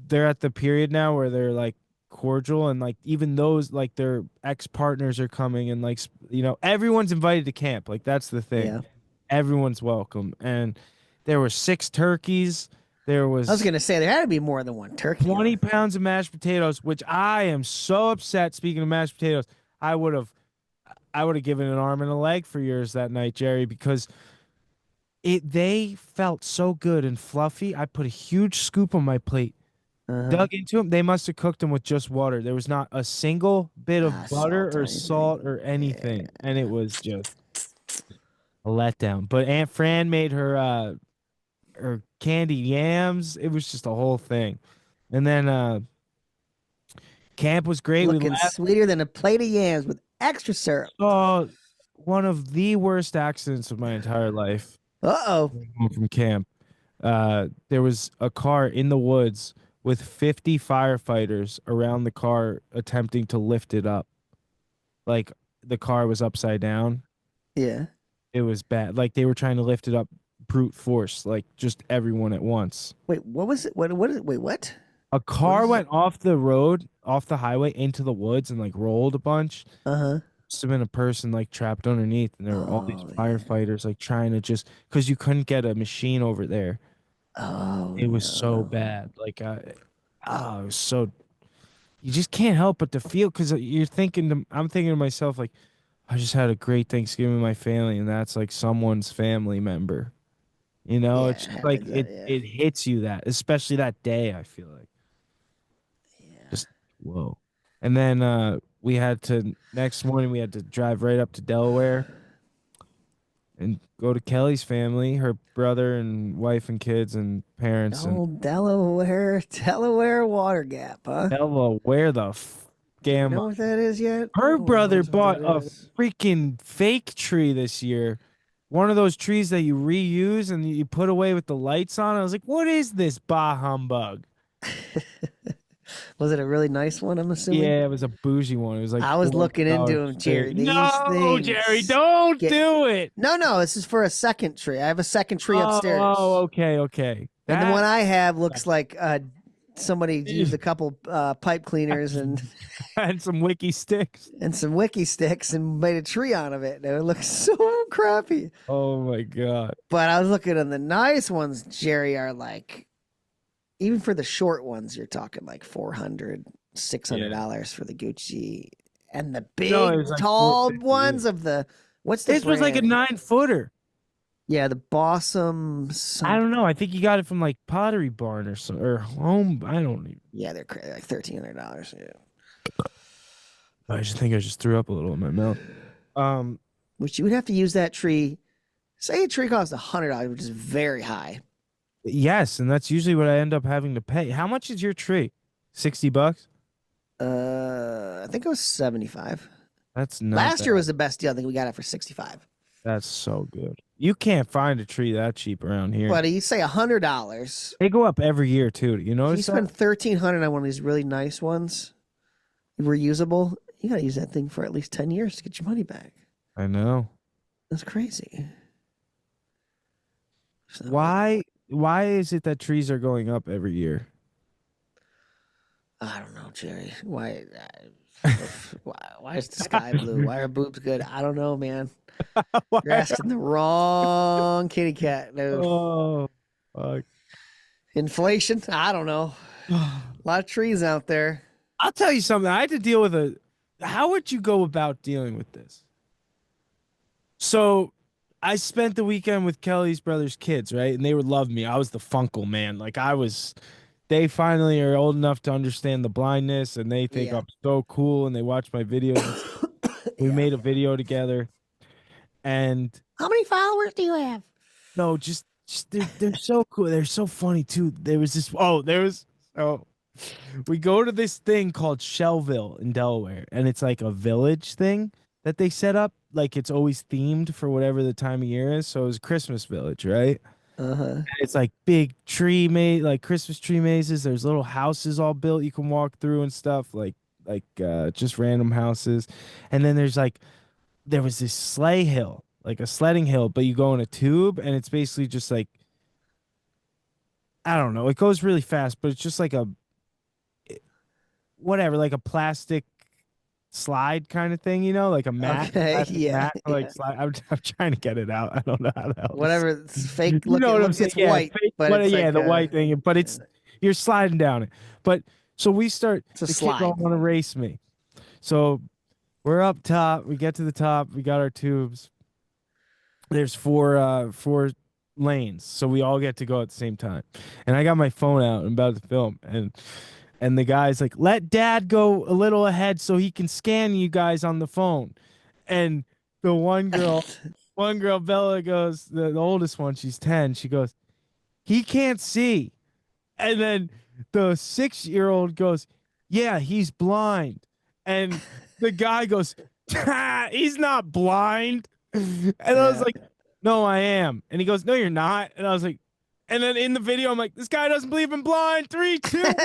they're at the period now where they're like cordial, and like even those like their ex-partners are coming, and like you know, everyone's invited to camp. Like that's the thing, Yeah. everyone's welcome. And there were 6 turkeys, there I was was gonna say there had to be more than one turkey. 20 pounds of mashed potatoes, which I am so upset. Speaking of mashed potatoes, i would have I would have given an arm and a leg for yours that night, Jerry, because they felt so good and fluffy. I put a huge scoop on my plate, Uh-huh. dug into them. They must have cooked them with just water. There was not a single bit of butter Salt or or anything. salt or anything, and it was just a letdown. But Aunt Fran made her candy yams. It was just a whole thing. And then camp was great. We Looking left. sweeter than a plate of yams with extra syrup. Saw one of the worst accidents of my entire life Uh-oh. home from camp. There was a car in the woods with 50 firefighters around the car attempting to lift it up. Like the car was upside down. Yeah. It was bad. Like they were trying to lift it up brute force, like just everyone at once. Wait, what was it? What is it? Wait, what? A car is went off the road, off the highway into the woods and like rolled a bunch. Uh-huh. Must have been a person like trapped underneath, and there were all these Oh, yeah. firefighters like trying to just because you couldn't get a machine over there. Oh, It was so no. bad. Like, it was so. You just can't help but to feel because you're thinking. I'm thinking to myself like, I just had a great Thanksgiving with my family, and that's like someone's family member. You know, Yeah, it's it just like happens. it. Yeah. It hits you that, especially that day. I feel like just whoa. And then we had to next morning we had to drive right up to Delaware and go to Kelly's family, her brother and wife and kids and parents, and Oh, Delaware water gap, huh? Ella, where the Do you am know I? what that is yet? Her No one brother knows what bought that a is. freaking fake tree this year. One of those trees that you reuse and you put away with the lights on. I was like, what is this bah humbug? Was it a really nice one, I'm assuming? Yeah, it was a bougie one. It was like I was looking into $400 them, Jerry. These No, things Jerry, don't get... do it. No, this is for a second tree. I have a second tree upstairs. Oh, okay. And the one I have looks like somebody used a couple pipe cleaners and and some wiki sticks. some wiki sticks and made a tree out of it. And it looks so crappy. Oh my God. But I was looking at the nice ones, Jerry, are like, even for the short ones, you're talking like $400, $600 for the Gucci. And the big, No, it was like tall 450, ones of the, what's the This was like a brand? 9-footer. Yeah, the Bossum. I don't know. I think you got it from like Pottery Barn or some or home. I don't even. Yeah, they're like $1,300. Yeah. I just think I just threw up a little in my mouth. Which you would have to use that tree. Say a tree costs $100, which is very high. Yes, and that's usually what I end up having to pay. How much is your tree? $60? I think it was 75. That's not Last year bad. was the best deal. I think we got it for 65. That's so good. You can't find a tree that cheap around here. But you say $100. They go up every year too. Do you If notice you spend that? $1,300 on one of these really nice ones, reusable, you gotta use that thing for at least 10 years to get your money back. I know. That's crazy. So, Why is it that trees are going up every year? I don't know, Jerry. Why is the sky blue? Why are boobs good? I don't know, man. You're asking the wrong kitty cat. No. Oh, fuck. Inflation? I don't know. A lot of trees out there. I'll tell you something. I had to deal with how would you go about dealing with this? So I spent the weekend with Kelly's brother's kids, right? And they would love me. I was the funkle man. Like they finally are old enough to understand the blindness and they think Yeah. I'm so cool and they watch my videos. We made a video together. And How many followers do you have? no, just they're so cool. They're so funny too. We go to this thing called Shellville in Delaware, and it's like a village thing that they set up. Like it's always themed for whatever the time of year is. So it was a Christmas village, right? Uh-huh. It's like big like Christmas tree mazes. There's little houses all built you can walk through and stuff, just random houses. And then there was this sleigh hill, like a sledding hill, but you go in a tube, and it's basically just like, I don't know, it goes really fast, but it's just like like a plastic slide kind of thing, like a mat. Okay, Plastic yeah, mat, like yeah. slide. I'm trying to get it out. I don't know how to help. Whatever. It's fake You looking. know what I'm saying? It's Yeah, white, fake, but it's like the white thing, but you're sliding down it. But so we start. It's a The kids slide. all want to race me, so we're up top. We get to the top. We got our tubes. There's four lanes, so we all get to go at the same time. And I got my phone out and about to film, and the guy's like, "Let Dad go a little ahead so he can scan you guys on the phone." And the one girl, Bella goes, the oldest one, she's 10. She goes, "He can't see." And then the 6-year-old goes, "Yeah, he's blind." And the guy goes, "He's not blind." And I was Yeah. like, "No, I am." And he goes, "No, you're not." And I was like, and then in the video, I'm like, "This guy doesn't believe in blind. 3, 2, 1, go."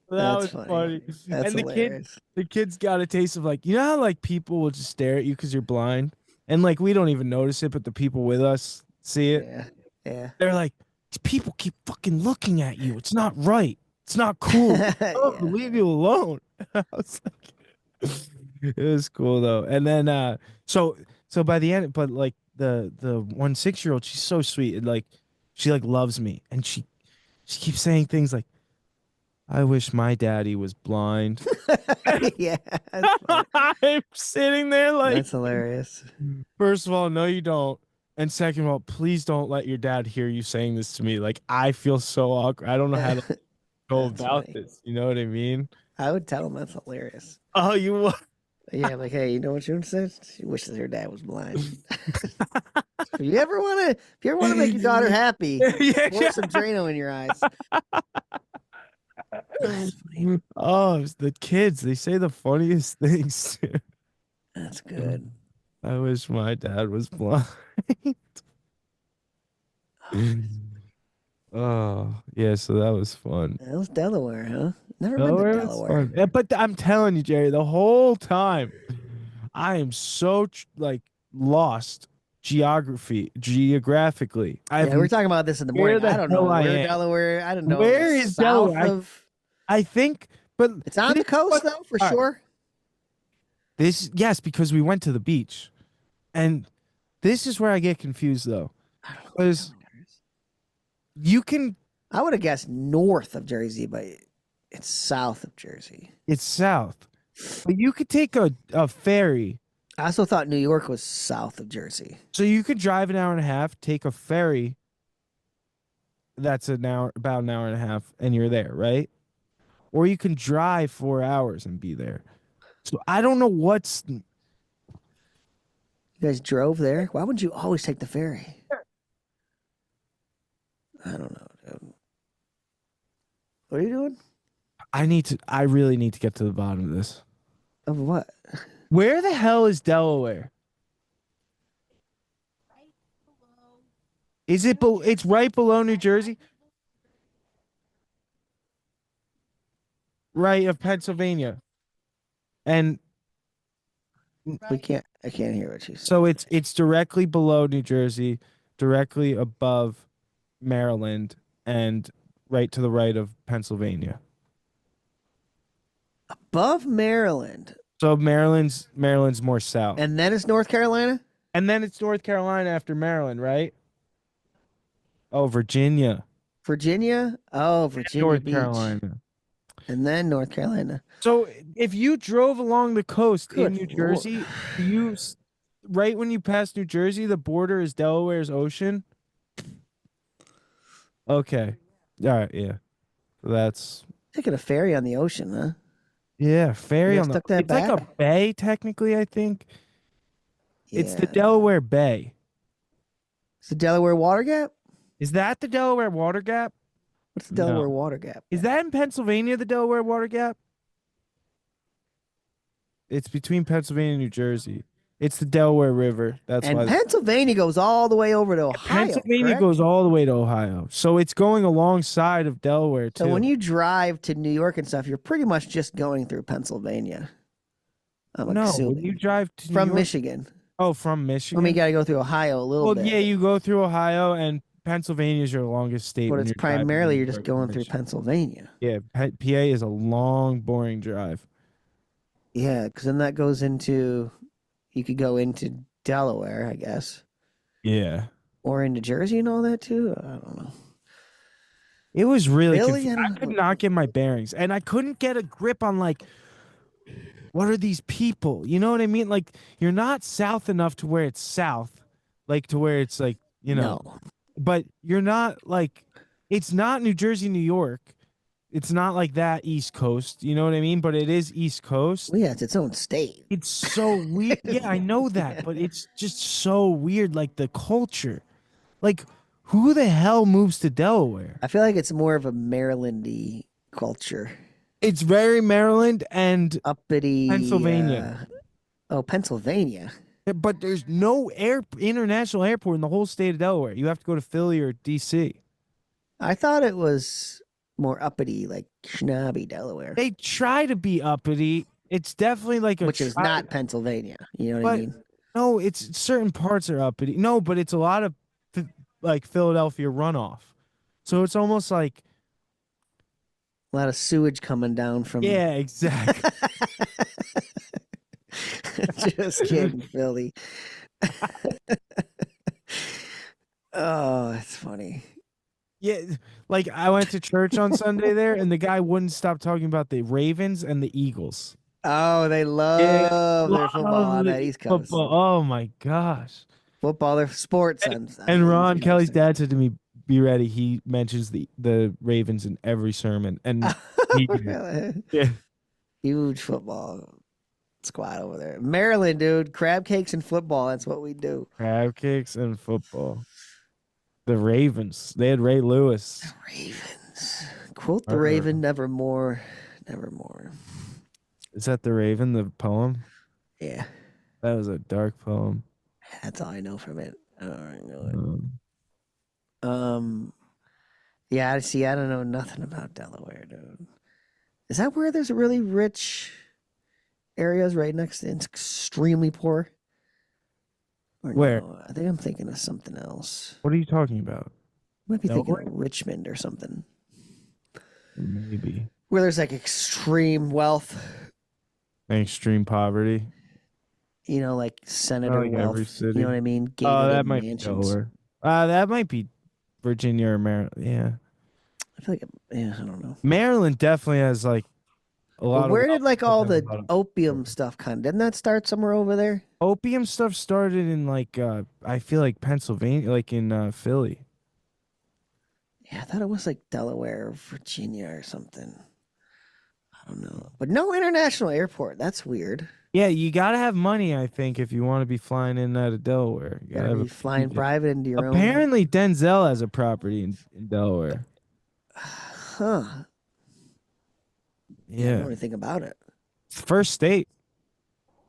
That was funny. That's And hilarious. the kid's got a taste of like, how like people will just stare at you because you're blind, and like we don't even notice it, but the people with us see it. Yeah. Yeah. They're like, "These people keep fucking looking at you. It's not right. It's not cool. Oh, Yeah. leave you alone." I was like, it was cool though. And then so by the end, but like the 1 6-year-old, she's so sweet, and like she like loves me, and she keeps saying things like, "I wish my daddy was blind." Yeah. That's funny. I'm sitting there like, That's hilarious. first of all, no, you don't. And second of all, please don't let your dad hear you saying this to me. Like, I feel so awkward. I don't know how to go That's about funny. this. You know what I mean? I would tell him that's hilarious. Oh, you would? Yeah, like, hey, you know what June said? She wishes her dad was blind. If you ever want to make your daughter happy, Yeah, pour yeah. some Drano in your eyes. That's funny. Oh, it's the kids. They say the funniest things. That's good. I wish my dad was blind. Oh, yeah, so that was fun. That was Delaware, huh? Never been to Delaware was Delaware. fun. Yeah, but I'm telling you, Jerry, the whole time I am so like lost geographically. Yeah, we were talking about this in the Where morning. the I don't know hell I where am. Delaware. I don't know. Where is south Delaware? of. I think, but It's on the coast though, for All right. sure. Yes, because we went to the beach, and this is where I get confused though, I don't know. because you can. I would have guessed north of Jersey, but it's south of Jersey. It's south, but you could take a ferry. I also thought New York was south of Jersey. So you could drive an hour and a half, take a ferry. That's about an hour and a half, and you're there, right? Or you can drive 4 hours and be there. So I don't know what's. You guys drove there? Why wouldn't you always take the ferry? I don't know, dude. What are you doing? I really need to get to the bottom of this. Of what? Where the hell is Delaware? Is it? It's right below New Jersey, right of Pennsylvania, and I can't hear what you said. so it's directly below New Jersey, directly above Maryland, and right to the right of Pennsylvania. Above Maryland. So Maryland's more south, And then it's North Carolina? and then it's North Carolina after Maryland, right? Oh, Virginia, Virginia? Oh, Virginia North Beach. Carolina. And then North Carolina. So if you drove along the coast in Good New Lord. Jersey, right when you pass New Jersey, the border is Delaware's ocean. Okay. All right. Yeah. That's Taking a ferry on the ocean, huh? ferry You on guys the. took that It's like a back? bay, technically. I think it's the Yeah. Delaware Bay. It's the Delaware Water Gap? Is that the Delaware Water Gap? What's the Delaware No. Water Gap? Is that in Pennsylvania, the Delaware Water Gap? It's between Pennsylvania and New Jersey. It's the Delaware River. That's And why. Pennsylvania goes all the way over to Ohio. Pennsylvania correct? goes all the way to Ohio. So it's going alongside of Delaware, too. So when you drive to New York and stuff, you're pretty much just going through Pennsylvania. I'm no, assuming. when you drive to New From York- Michigan. Oh, from Michigan? I mean, you got to go through Ohio a little Well, bit. yeah, you go through Ohio, and Pennsylvania is your longest state. But when it's you're driving primarily to you're New just York going from through Michigan. Pennsylvania. Yeah, PA is a long, boring drive. Yeah, because then that goes into, you could go into Delaware, I guess, Yeah. or into Jersey and all that too. I don't know. It was really Really? confusing. I could not get my bearings, and I couldn't get a grip on, like, what are these people? You know what I mean? Like, you're not south enough to where it's south, like to where it's like, you know, No. but you're not like, it's not New Jersey, New York. It's not like that East Coast. You know what I mean? But it is East Coast. Well, yeah, it's its own state. It's so weird. Yeah, I know that, but it's just so weird. Like the culture, like who the hell moves to Delaware? I feel like it's more of a Marylandy culture. It's very Maryland and Uppity. Pennsylvania. Pennsylvania. But there's no international airport in the whole state of Delaware. You have to go to Philly or DC. I thought it was more uppity, like snobby Delaware, They try to be uppity. It's definitely like a which is not Pennsylvania. You know what I mean? No, it's certain parts are uppity. No, but it's a lot of like Philadelphia runoff. So it's almost like A lot of sewage coming down from. yeah, exactly. Just kidding, Philly. Oh, it's funny. Yeah, like I went to church on Sunday there, and the guy wouldn't stop talking about the Ravens and the Eagles. Oh, they love their football on that East Coast. Football. Oh my gosh! Football, their sports. And Ron Kelly's dad said to me, "Be ready." He mentions the Ravens in every sermon, and he, yeah, Huge football squad over there. Maryland, dude. Crab cakes and football. That's what we do. crab cakes and football. The Ravens. They had Ray Lewis. Ravens. Quote the Raven, nevermore, nevermore. Is that the Raven? The poem? Yeah, That was a dark poem. that's all I know from it. I don't know it. Yeah, see, I don't know nothing about Delaware, dude. Is that where there's really rich areas right next to it's extremely poor? Or Where? no? I think I'm thinking of something else. What are you talking about? Might be thinking Delaware? of Richmond or something. Maybe. Where there's like extreme wealth, Extreme poverty. you know, like senator like wealth. every You city. know what I mean? Oh, Gated that might be mansions. Delaware. That might be Virginia or Maryland. Yeah. I feel like, yeah, I don't know. Maryland definitely has like a lot But of where wealth did like because all they have the a lot of- opium stuff didn't that start somewhere over there? opium stuff started in like I feel like Pennsylvania, like in Philly. Yeah, I thought it was like Delaware or Virginia or something. I don't know. But no international airport. That's weird. Yeah, you gotta have money, I think, if you want to be flying in out of Delaware. You gotta Gotta have be flying yeah. private into your own. Apparently, Denzel has a property in Delaware. Huh. I Yeah, don't know anything about it. first state.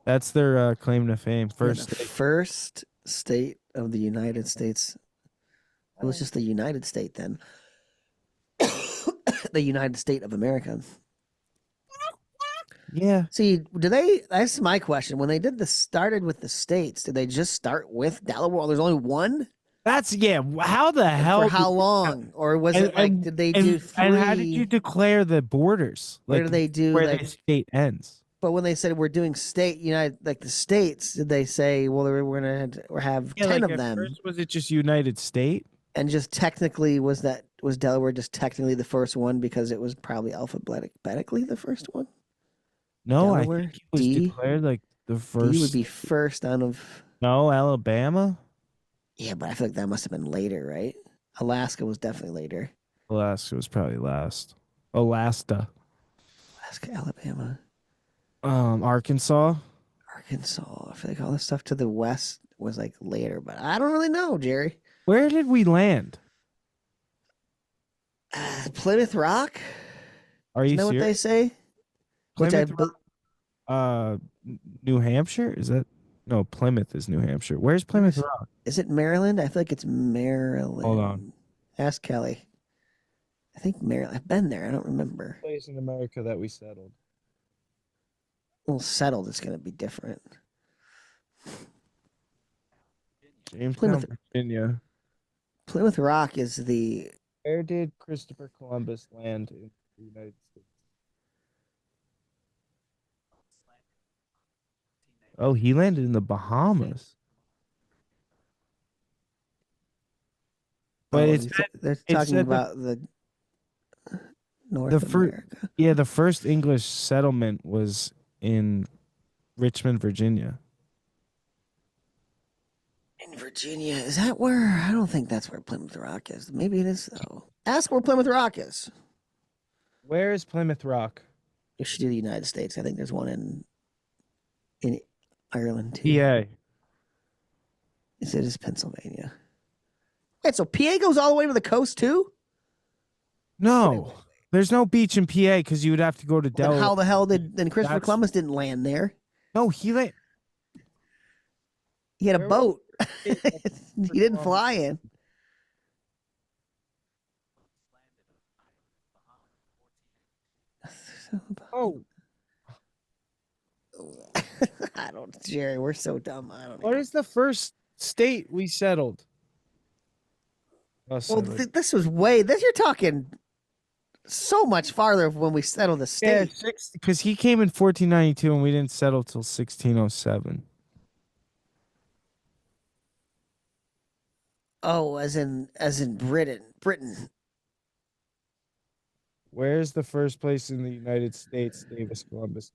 That's their claim to fame. Yeah, First the state. first state of the United States. It was just the United State then. The United State of America. Yeah, See, that's my question. When they started with the states, did they just start with Delaware? Well, there's only one? that's How the hell? For how long? Or was it like, did they do three? And how did you declare the borders? Where do they do, where like- the state ends? But when they said we're doing state, like the states, did they say, well, we're going to have 10 like of at them? first, was it just United State? And just technically, was Delaware just technically the first one because it was probably alphabetically the first one? No, Delaware, I think it was D? declared like the first. D would be first out of. No, Alabama. Yeah, but I feel like that must have been later, right? Alaska was definitely later. Alaska was probably last. Alaska. Alaska, Alabama, Arkansas. Arkansas. I feel like all the stuff to the west was like later, but I don't really know, Jerry. Where did we land? Plymouth Rock? Are Isn't you that what they serious? say? Which Plymouth Rock, New Hampshire? Is that no, Plymouth is New Hampshire. Where's Plymouth Rock? is it Maryland? I feel like it's Hold on. Maryland. Ask Kelly. I think Maryland. I've been there. I don't remember. Place in America that we settled. Well, settled is going to be different. Jamestown, Plymouth. Virginia. Plymouth Rock is the. Where did Christopher Columbus land in the United States? Oh, he landed in the Bahamas. But they're it talking said about the North the fir- America. yeah, the first English settlement was in Richmond, Virginia. In Virginia, is that where? I don't think that's where Plymouth Rock is. Maybe it is though. Ask where Plymouth Rock is. Where is Plymouth Rock? You should do the United States. I think there's one in Ireland too. PA. It is Pennsylvania. Wait, so PA goes all the way to the coast too? No, there's no beach in PA because you would have to go to Then Delaware. how the hell did then Christopher That's- Columbus didn't land there? No, he landed. He had a Where boat. was- He didn't fly in. Oh, I don't, Jerry. We're so dumb. I don't. what is the first state we settled? Oh, Well, settled. this was way. This you're talking so much farther of when we settled the Yeah, state. because he came in 1492 and we didn't settle till 1607. Oh, as in Britain. Where's the first place in the United States, Davis Columbus?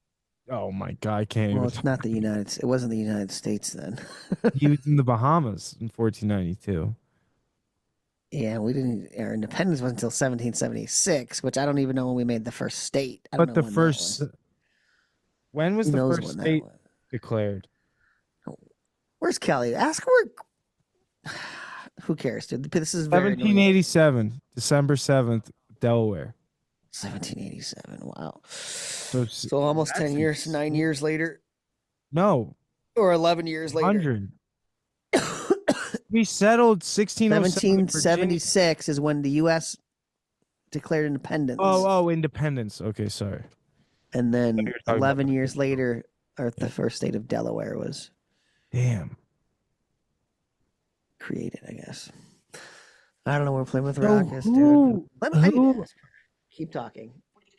Oh my God, I can't Well, even. it's not the United. It wasn't the United States then. He was in the Bahamas in 1492. Yeah, we didn't. Our independence wasn't until 1776, which I don't even know when we made the first state. I don't But know the when that first, was. when was Who the knows first when that state was? declared? Where's Kelly? Ask where. Who cares, dude? This is very annoying. 1787, December 7th, Delaware. 1787. Wow. So, So almost 10 years, 9 years later, no, or 11 years later. 100. We settled 1607. 1776 is when the U.S. declared independence. Oh, independence. Okay, sorry. And then you were talking about 11 years later, the first state of Delaware was Damn. created, I guess. I don't know where Plymouth So Rock is, dude. who- I need to who- ask her. Keep talking.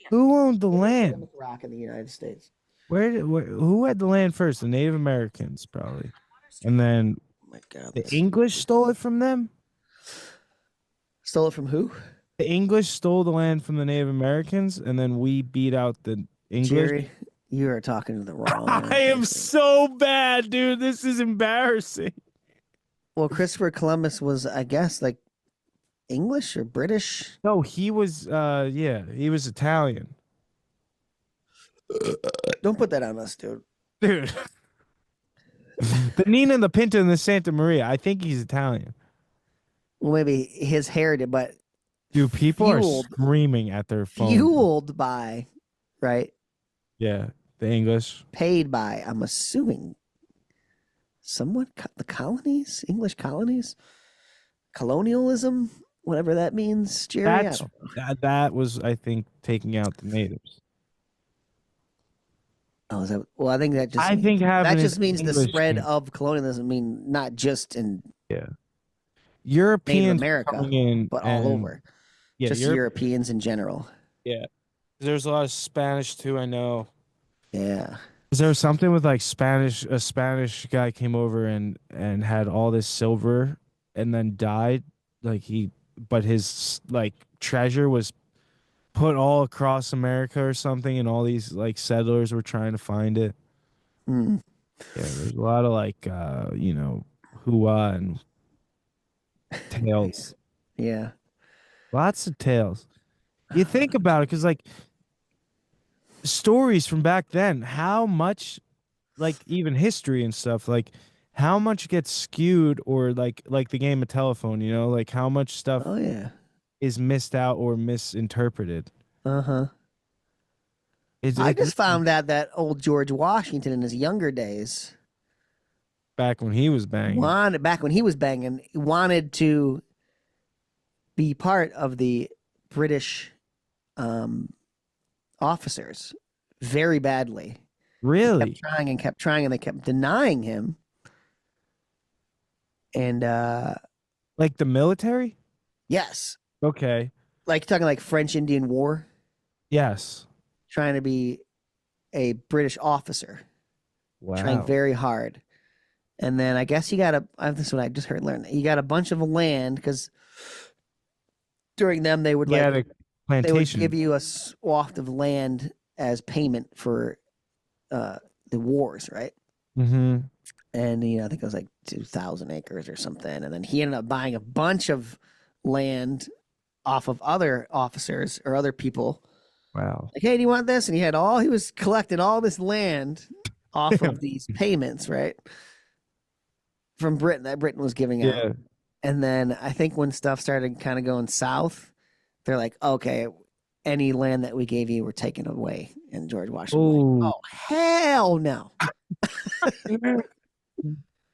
Who owned the land? Plymouth Rock in the United States. Who had the land first? The Native Americans, probably. And then Oh my God. the English stole it from them? Stole it from who? The English stole the land from the Native Americans, and then we beat out the English. Jerry, you are talking to the wrong I am person. so bad, dude. This is embarrassing. Well, Christopher Columbus was, I guess, like English or British. No, he was he was Italian. Don't put that on us, dude. Dude. The Nina, the Pinta, and the Santa Maria. I think he's Italian. Well, maybe his heritage, but Dude, people Fueled. are screaming at their phone. fueled by, right? Yeah, the English. Paid by, I'm assuming, somewhat the colonies, English colonies, colonialism, whatever that means, Jerry. I That's don't know. that was, I think, taking out the natives. Oh, is that, well, I think that just I think having that just an means the English spread king- of colonialism. Mean not just in Europeans America, coming in, but all and- over. Yeah, Just Europeans in general. Yeah, there's a lot of Spanish too. I know. Yeah. Is there something with like Spanish? A Spanish guy came over and had all this silver, and then died. But his like treasure was put all across America or something, and all these like settlers were trying to find it. Mm. Yeah, there's a lot of like hoo-ah and tales. Yeah. Lots of tales. You think about it, because like stories from back then, how much, like even history and stuff, like how much gets skewed, or like the game of telephone, like how much stuff Oh yeah. is missed out or misinterpreted. Uh-huh. It's I it just found out that old George Washington in his younger days back when he was banging. wanted, back when he was banging, wanted to be part of the British officers very badly. He Really? kept trying and kept trying, and they kept denying him. And Like the military? yes, Okay. like talking like French Indian War, Yes. trying to be a British officer, trying Wow. very hard. And then I guess he got this is what I just heard learn. He got a bunch of land because during them they would He had like a they would plantation. give you a swath of land as payment for the wars, right? Mm-hmm. And I think it was like 2,000 acres or something. And then he ended up buying a bunch of land off of other officers or other people. Wow. Like, hey, do you want this? And he was collecting all this land off of these payments, right? From Britain that Britain was giving out. Yeah. And then I think when stuff started kind of going south, they're like, okay, any land that we gave you, we're taking away. And George Washington was Oh. like, oh, hell no.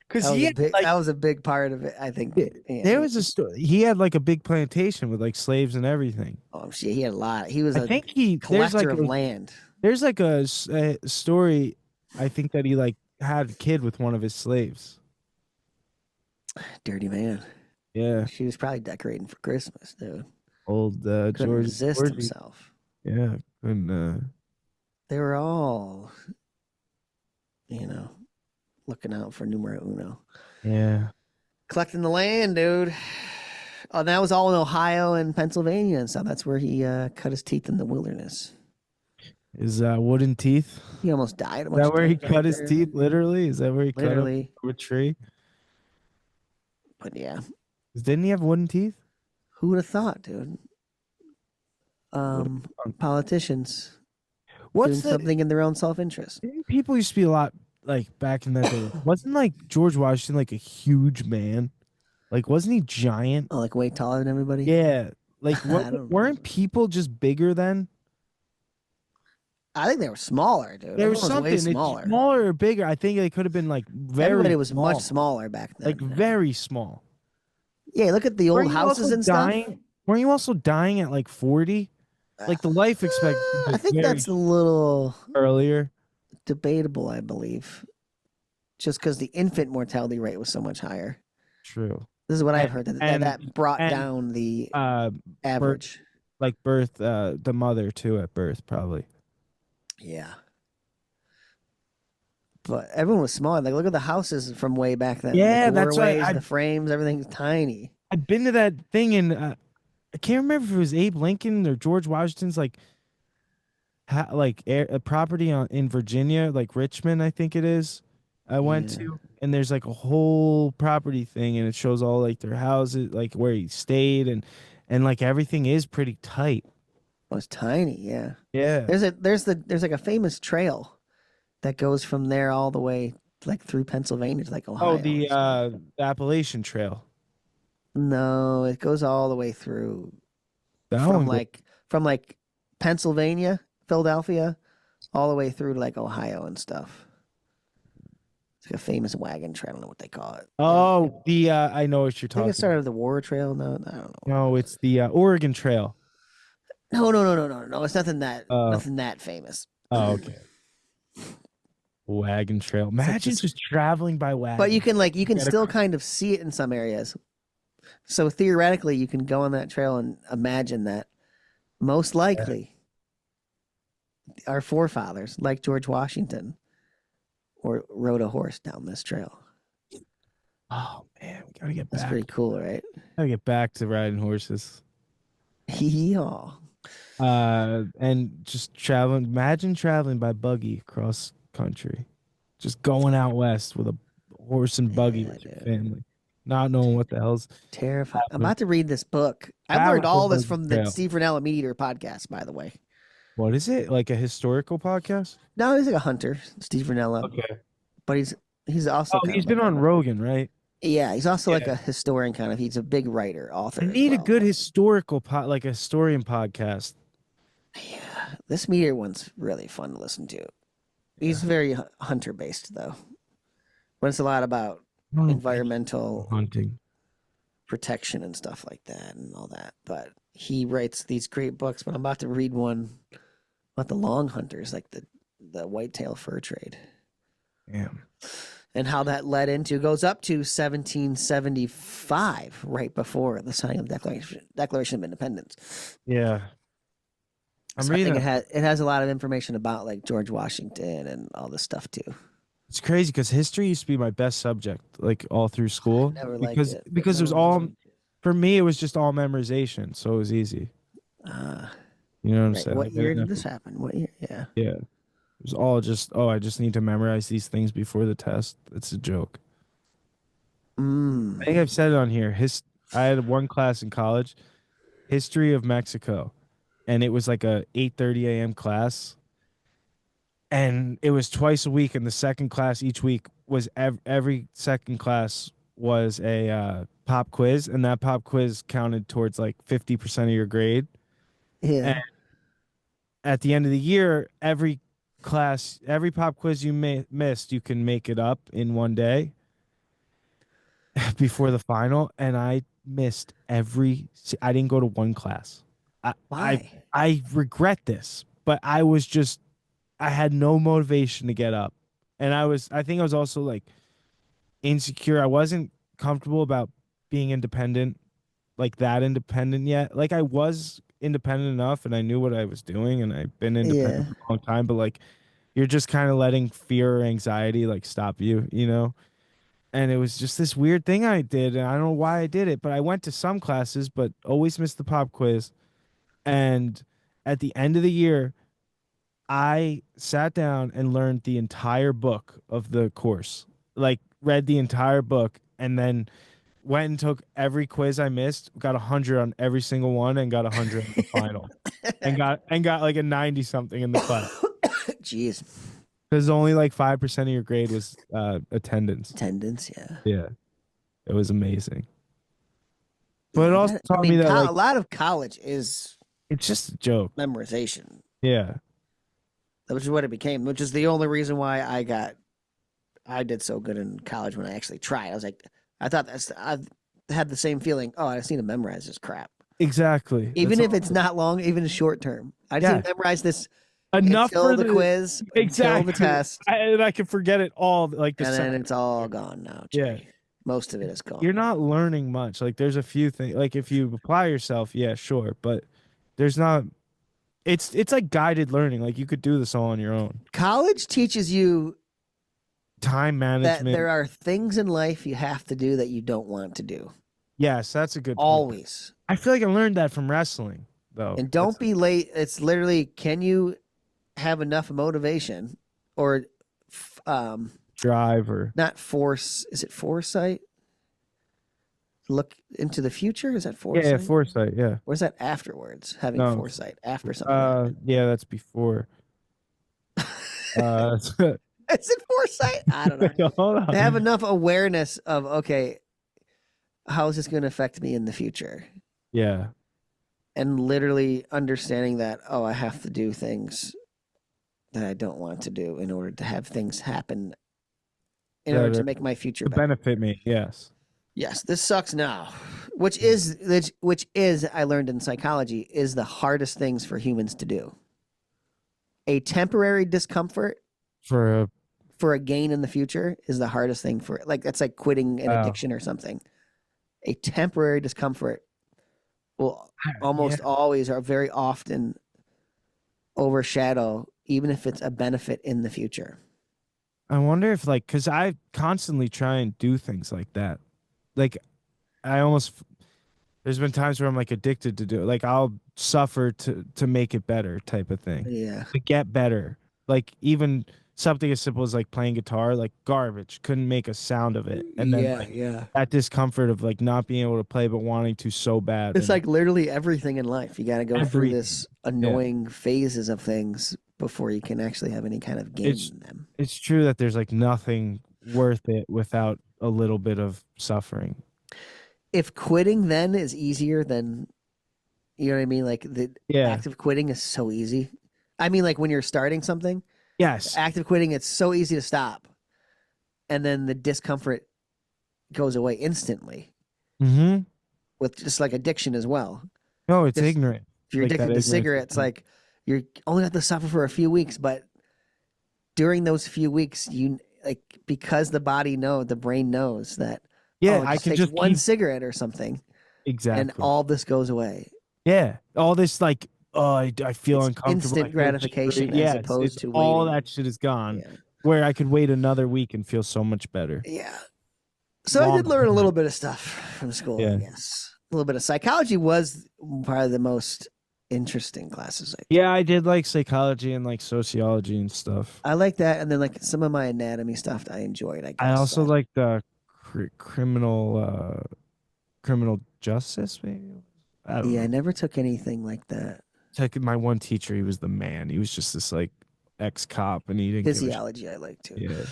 Because he had, like, That was a big part of it, I think. there was a story. He had like a big plantation with like slaves and everything. Oh shit, he had a lot. He was I a think there's collector like of land. there's like a story. I think that he like had a kid with one of his slaves. Dirty man. Yeah. She was probably decorating for Christmas, dude. Old Couldn't George. resist Georgie. himself. Yeah. And They were all, looking out for numero uno. yeah. Collecting the land, dude. Oh, that was all in Ohio and Pennsylvania and stuff. That's where he cut his teeth in the wilderness. Is wooden teeth? He almost died. Is that where he cut his teeth? Literally? Is that where he Literally. cut up a tree? But yeah, Didn't he have wooden teeth? who would have thought, dude? Politicians What's doing the something in their own self-interest. people used to be a lot like back in that day? Wasn't like George Washington like a huge man? Like wasn't he giant? Oh, like way taller than everybody? Yeah. Like I don't weren't people just bigger then? I think they were smaller, dude. There was Everyone something way it's smaller. smaller or bigger. I think they could have been like very Everybody was small. much smaller back then. Like very small. Yeah, look at the old Weren't you houses also and stuff. dying? Weren't you also dying at like 40? Like the life expectancy I was think very that's a little earlier. debatable, I believe. Just because the infant mortality rate was so much higher. True. This is what I've heard, And that brought down the average. Birth, the mother too at birth probably. Yeah. But everyone was small. Like, look at the houses from way back then. Yeah, the that's right. doorways, the frames, everything's tiny. I've been to that thing in I can't remember if it was Abe Lincoln or George Washington's like a property in Virginia, like Richmond, I think it is. I went Yeah. to, and there's like a whole property thing, and it shows all like their houses, like where he stayed, and like everything is pretty tight. Oh, it's tiny, yeah. Yeah. There's like a famous trail that goes from there all the way like through Pennsylvania to like Ohio. Oh, the Appalachian Trail. No, it goes all the way through That from one like Pennsylvania, Philadelphia, all the way through to like Ohio and stuff. It's like a famous wagon trail. I don't know what they call it. Oh, the I know what you're I think talking. it started with the War Trail. No, I don't know. No, it's the Oregon Trail. No. It's nothing that famous. Oh, okay. Wagon Trail. Imagine just traveling by wagon. But you can still kind of see it in some areas. So theoretically, you can go on that trail and imagine that most likely our forefathers, like George Washington, rode a horse down this trail. Oh man, we gotta get That's back. pretty cool, right? Gotta get back to riding horses. Yeah. And just traveling. Imagine traveling by buggy across country, just going out west with a horse and buggy Yeah, with your dude. family, not knowing what the hell's. Terrifying. I'm about to read this book. I That learned was all the this from the trail. Steve Rinella Meat Eater podcast, by the way. What is it? Like a historical podcast? No, he's like a hunter, Steve Rinella. Okay. But he's He's also Oh, kind he's of been like on Rogan, right? yeah, he's also like Yeah. a historian kind of. He's a big writer, author I as need a well. good historical like a historian podcast. Yeah, this meteor one's really fun to listen to. He's very hunter based though. But it's a lot about Oh, environmental hunting. protection and stuff like that and all that. But he writes these great books. But I'm about to read one about the long hunters, like the whitetail fur trade. Damn. And how that led into goes up to 1775, right before the signing of the Declaration of Independence. Yeah. I'm So I reading. think it has a lot of information about like George Washington and all this stuff too. It's crazy because history used to be my best subject, like all through school. Never liked it. Because it was all for me. It was just all memorization, so it was easy. You know what I'm Right. saying? What Like, I year didn't did have this to- happen? What year? Yeah. Yeah, it was all just I just need to memorize these things before the test. It's a joke. I think I've said it on here. I had one class in college, history of Mexico, and it was like a 8:30 a.m. class, and it was twice a week. And the second class each week was every second class was a pop quiz, and that pop quiz counted towards like 50% of your grade. Yeah. And at the end of the year, every pop quiz you missed, you can make it up in one day before the final. And I missed I didn't go to one class. Why? I regret this, but I had no motivation to get up. And I think I was also like insecure. I wasn't comfortable about being independent, like that independent yet. Like I was independent enough and I knew what I was doing and I've been independent for a long time, but like you're just kind of letting fear or anxiety like stop you, you know? And it was just this weird thing I did, and I don't know why I did it, but I went to some classes, but always missed the pop quiz. And at the end of the year, I sat down and learned the entire book of the course, like read the entire book, and then went and took every quiz I missed, got 100 on every single one, and got 100 in the final, and got like a 90 something in the class. Jeez. Because only like 5% of your grade was attendance. Attendance, yeah. Yeah, it was amazing. But it also taught me that like, a lot of college is it's just a joke. memorization. Yeah. Which is what it became, which is the only reason why I did so good in college when I actually tried. I was like, I had the same feeling. Oh, I just need to memorize this crap. Exactly. Even if it's not long, even short term. I just need to memorize this enough until for the quiz, until the test. And I can forget it all. Like and then it's all gone now. Jay. Yeah. Most of it is gone. You're not learning much. Like there's a few things. Like if you apply yourself, yeah, sure. But there's not. It's like guided learning. Like you could do this all on your own. College teaches you time management. that there are things in life you have to do that you don't want to do. Yes, that's a good point. Always. I feel like I learned that from wrestling, though. And don't be late. It's literally, can you have enough motivation or drive or not force? Is it foresight? Look into the future? Is that foresight? Yeah, foresight, yeah. Or is that afterwards? Having foresight after something happened? Yeah, that's before. Is it foresight? I don't know. Hold on. To have enough awareness of, okay, how is this going to affect me in the future? Yeah. And literally understanding that, oh, I have to do things that I don't want to do in order to have things happen in order to make my future better. Benefit me, yes. Yes, this sucks now. Which is I learned in psychology is the hardest things for humans to do. A temporary discomfort For a gain in the future is the hardest thing for like that's like quitting an addiction or something. A temporary discomfort will almost always or very often overshadow even if it's a benefit in the future. I wonder if like because I constantly try and do things like that. Like there's been times where I'm like addicted to do it. Like I'll suffer to make it better type of thing. Yeah. To get better. Like even something as simple as like playing guitar, like garbage, couldn't make a sound of it. And then that discomfort of like not being able to play but wanting to so bad. It's like literally everything in life. You got to go through this annoying phases of things before you can actually have any kind of gain in them. It's true that there's like nothing worth it without a little bit of suffering. If quitting then is easier than, you know what I mean? Like the act of quitting is so easy. I mean, like when you're starting something, Yes. active quitting, it's so easy to stop. And then the discomfort goes away instantly Mm-hmm. with just like addiction as well. No, it's Just- ignorant. If you're Like that addicted to ignorance cigarettes, is- like you're only have to suffer for a few weeks, but during those few weeks, you like because the brain knows that Yeah, it I can takes just one keep cigarette or something, exactly. and all this goes away. Yeah, all this like, oh, I feel It's uncomfortable. instant I feel gratification jittery. as Yes, opposed to all waiting. that shit is gone. Yeah. Where I could wait another week and feel so much better. Yeah. So I did learn a little bit of stuff from school, Yeah. I guess. A little bit of psychology was probably the most interesting classes. Yeah, I did like psychology and like sociology and stuff. I like that, and then like some of my anatomy stuff I enjoyed. I guess I also like the criminal justice. Maybe I don't Yeah, I know. never took anything like that. Like my one teacher, he was the man. He was just this like ex-cop, and he didn't give a shit. Physiology I liked too. Yeah.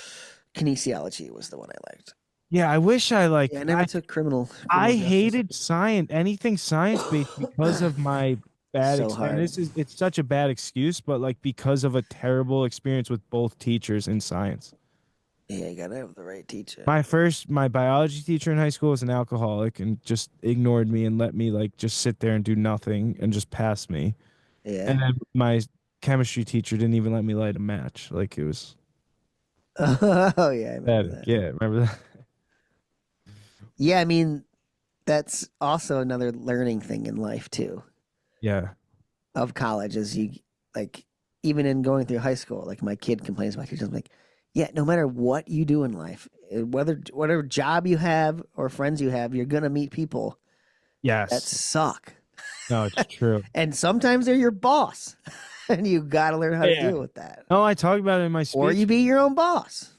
Kinesiology was the one I liked. Yeah, I wish I like. Yeah, I never took criminal I justice. hated science, anything science based, because of my bad So experience. hard. It's such a bad excuse, but like because of a terrible experience with both teachers in science. Yeah, you gotta have the right teacher. My biology teacher in high school was an alcoholic and just ignored me and let me like just sit there and do nothing and just pass me. Yeah. And then my chemistry teacher didn't even let me light a match. Like it was Oh yeah, I remember bad. that. Yeah, remember that? Yeah, I mean, that's also another learning thing in life too. Yeah. Of college is you like even in going through high school, like my kid complains about teachers. I'm like, yeah, no matter what you do in life, whatever job you have or friends you have, you're gonna meet people Yes. that suck. No, it's true. And sometimes they're your boss. And you gotta learn how to Yeah. deal with that. No, I talked about it in my speech. Or you be your own boss.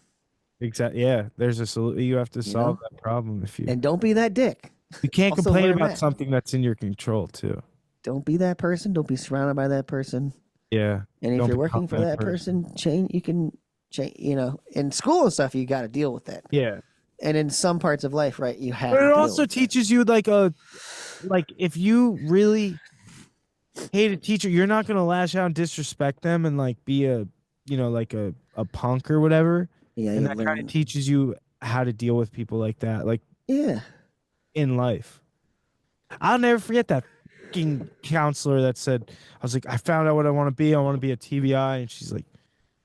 Exactly. Yeah, there's a solution. You have to solve that problem if you. And don't be that dick. You can't also complain learn about that. something that's in your control too. Don't be that person. Don't be surrounded by that person. Yeah. And if Don't you're become working for that person, you can change, in school and stuff, you got to deal with that. Yeah. And in some parts of life, right, you have But to it deal also with that. teaches you like if you really hate a teacher, you're not gonna lash out and disrespect them and like be a punk or whatever. Yeah, And you that kind learn. of teaches you how to deal with people like that, like Yeah. in life. I'll never forget that fucking counselor that said, I was like, I found out what I want to be. I want to be a TBI. And she's like,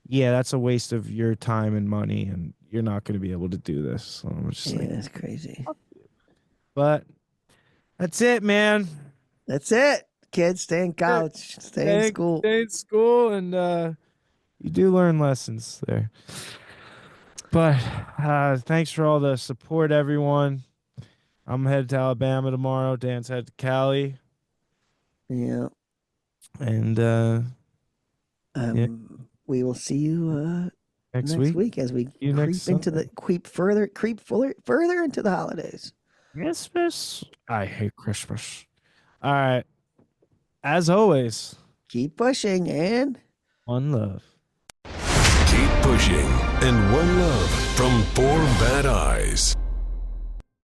yeah, that's a waste of your time and money, and you're not going to be able to do this. So I'm just Yeah, like, that's crazy. but that's it, man. That's it. Kids, stay in college. Stay in school. Stay in school, and you do learn lessons there. But thanks for all the support, everyone. I'm headed to Alabama tomorrow. Dan's headed to Cali. Yeah. And We will see you next next week. week as we You next creep further into the holidays. Christmas. I hate Christmas. All right. As always, Keep pushing and one love. Keep pushing and one love from Four Bad Eyes.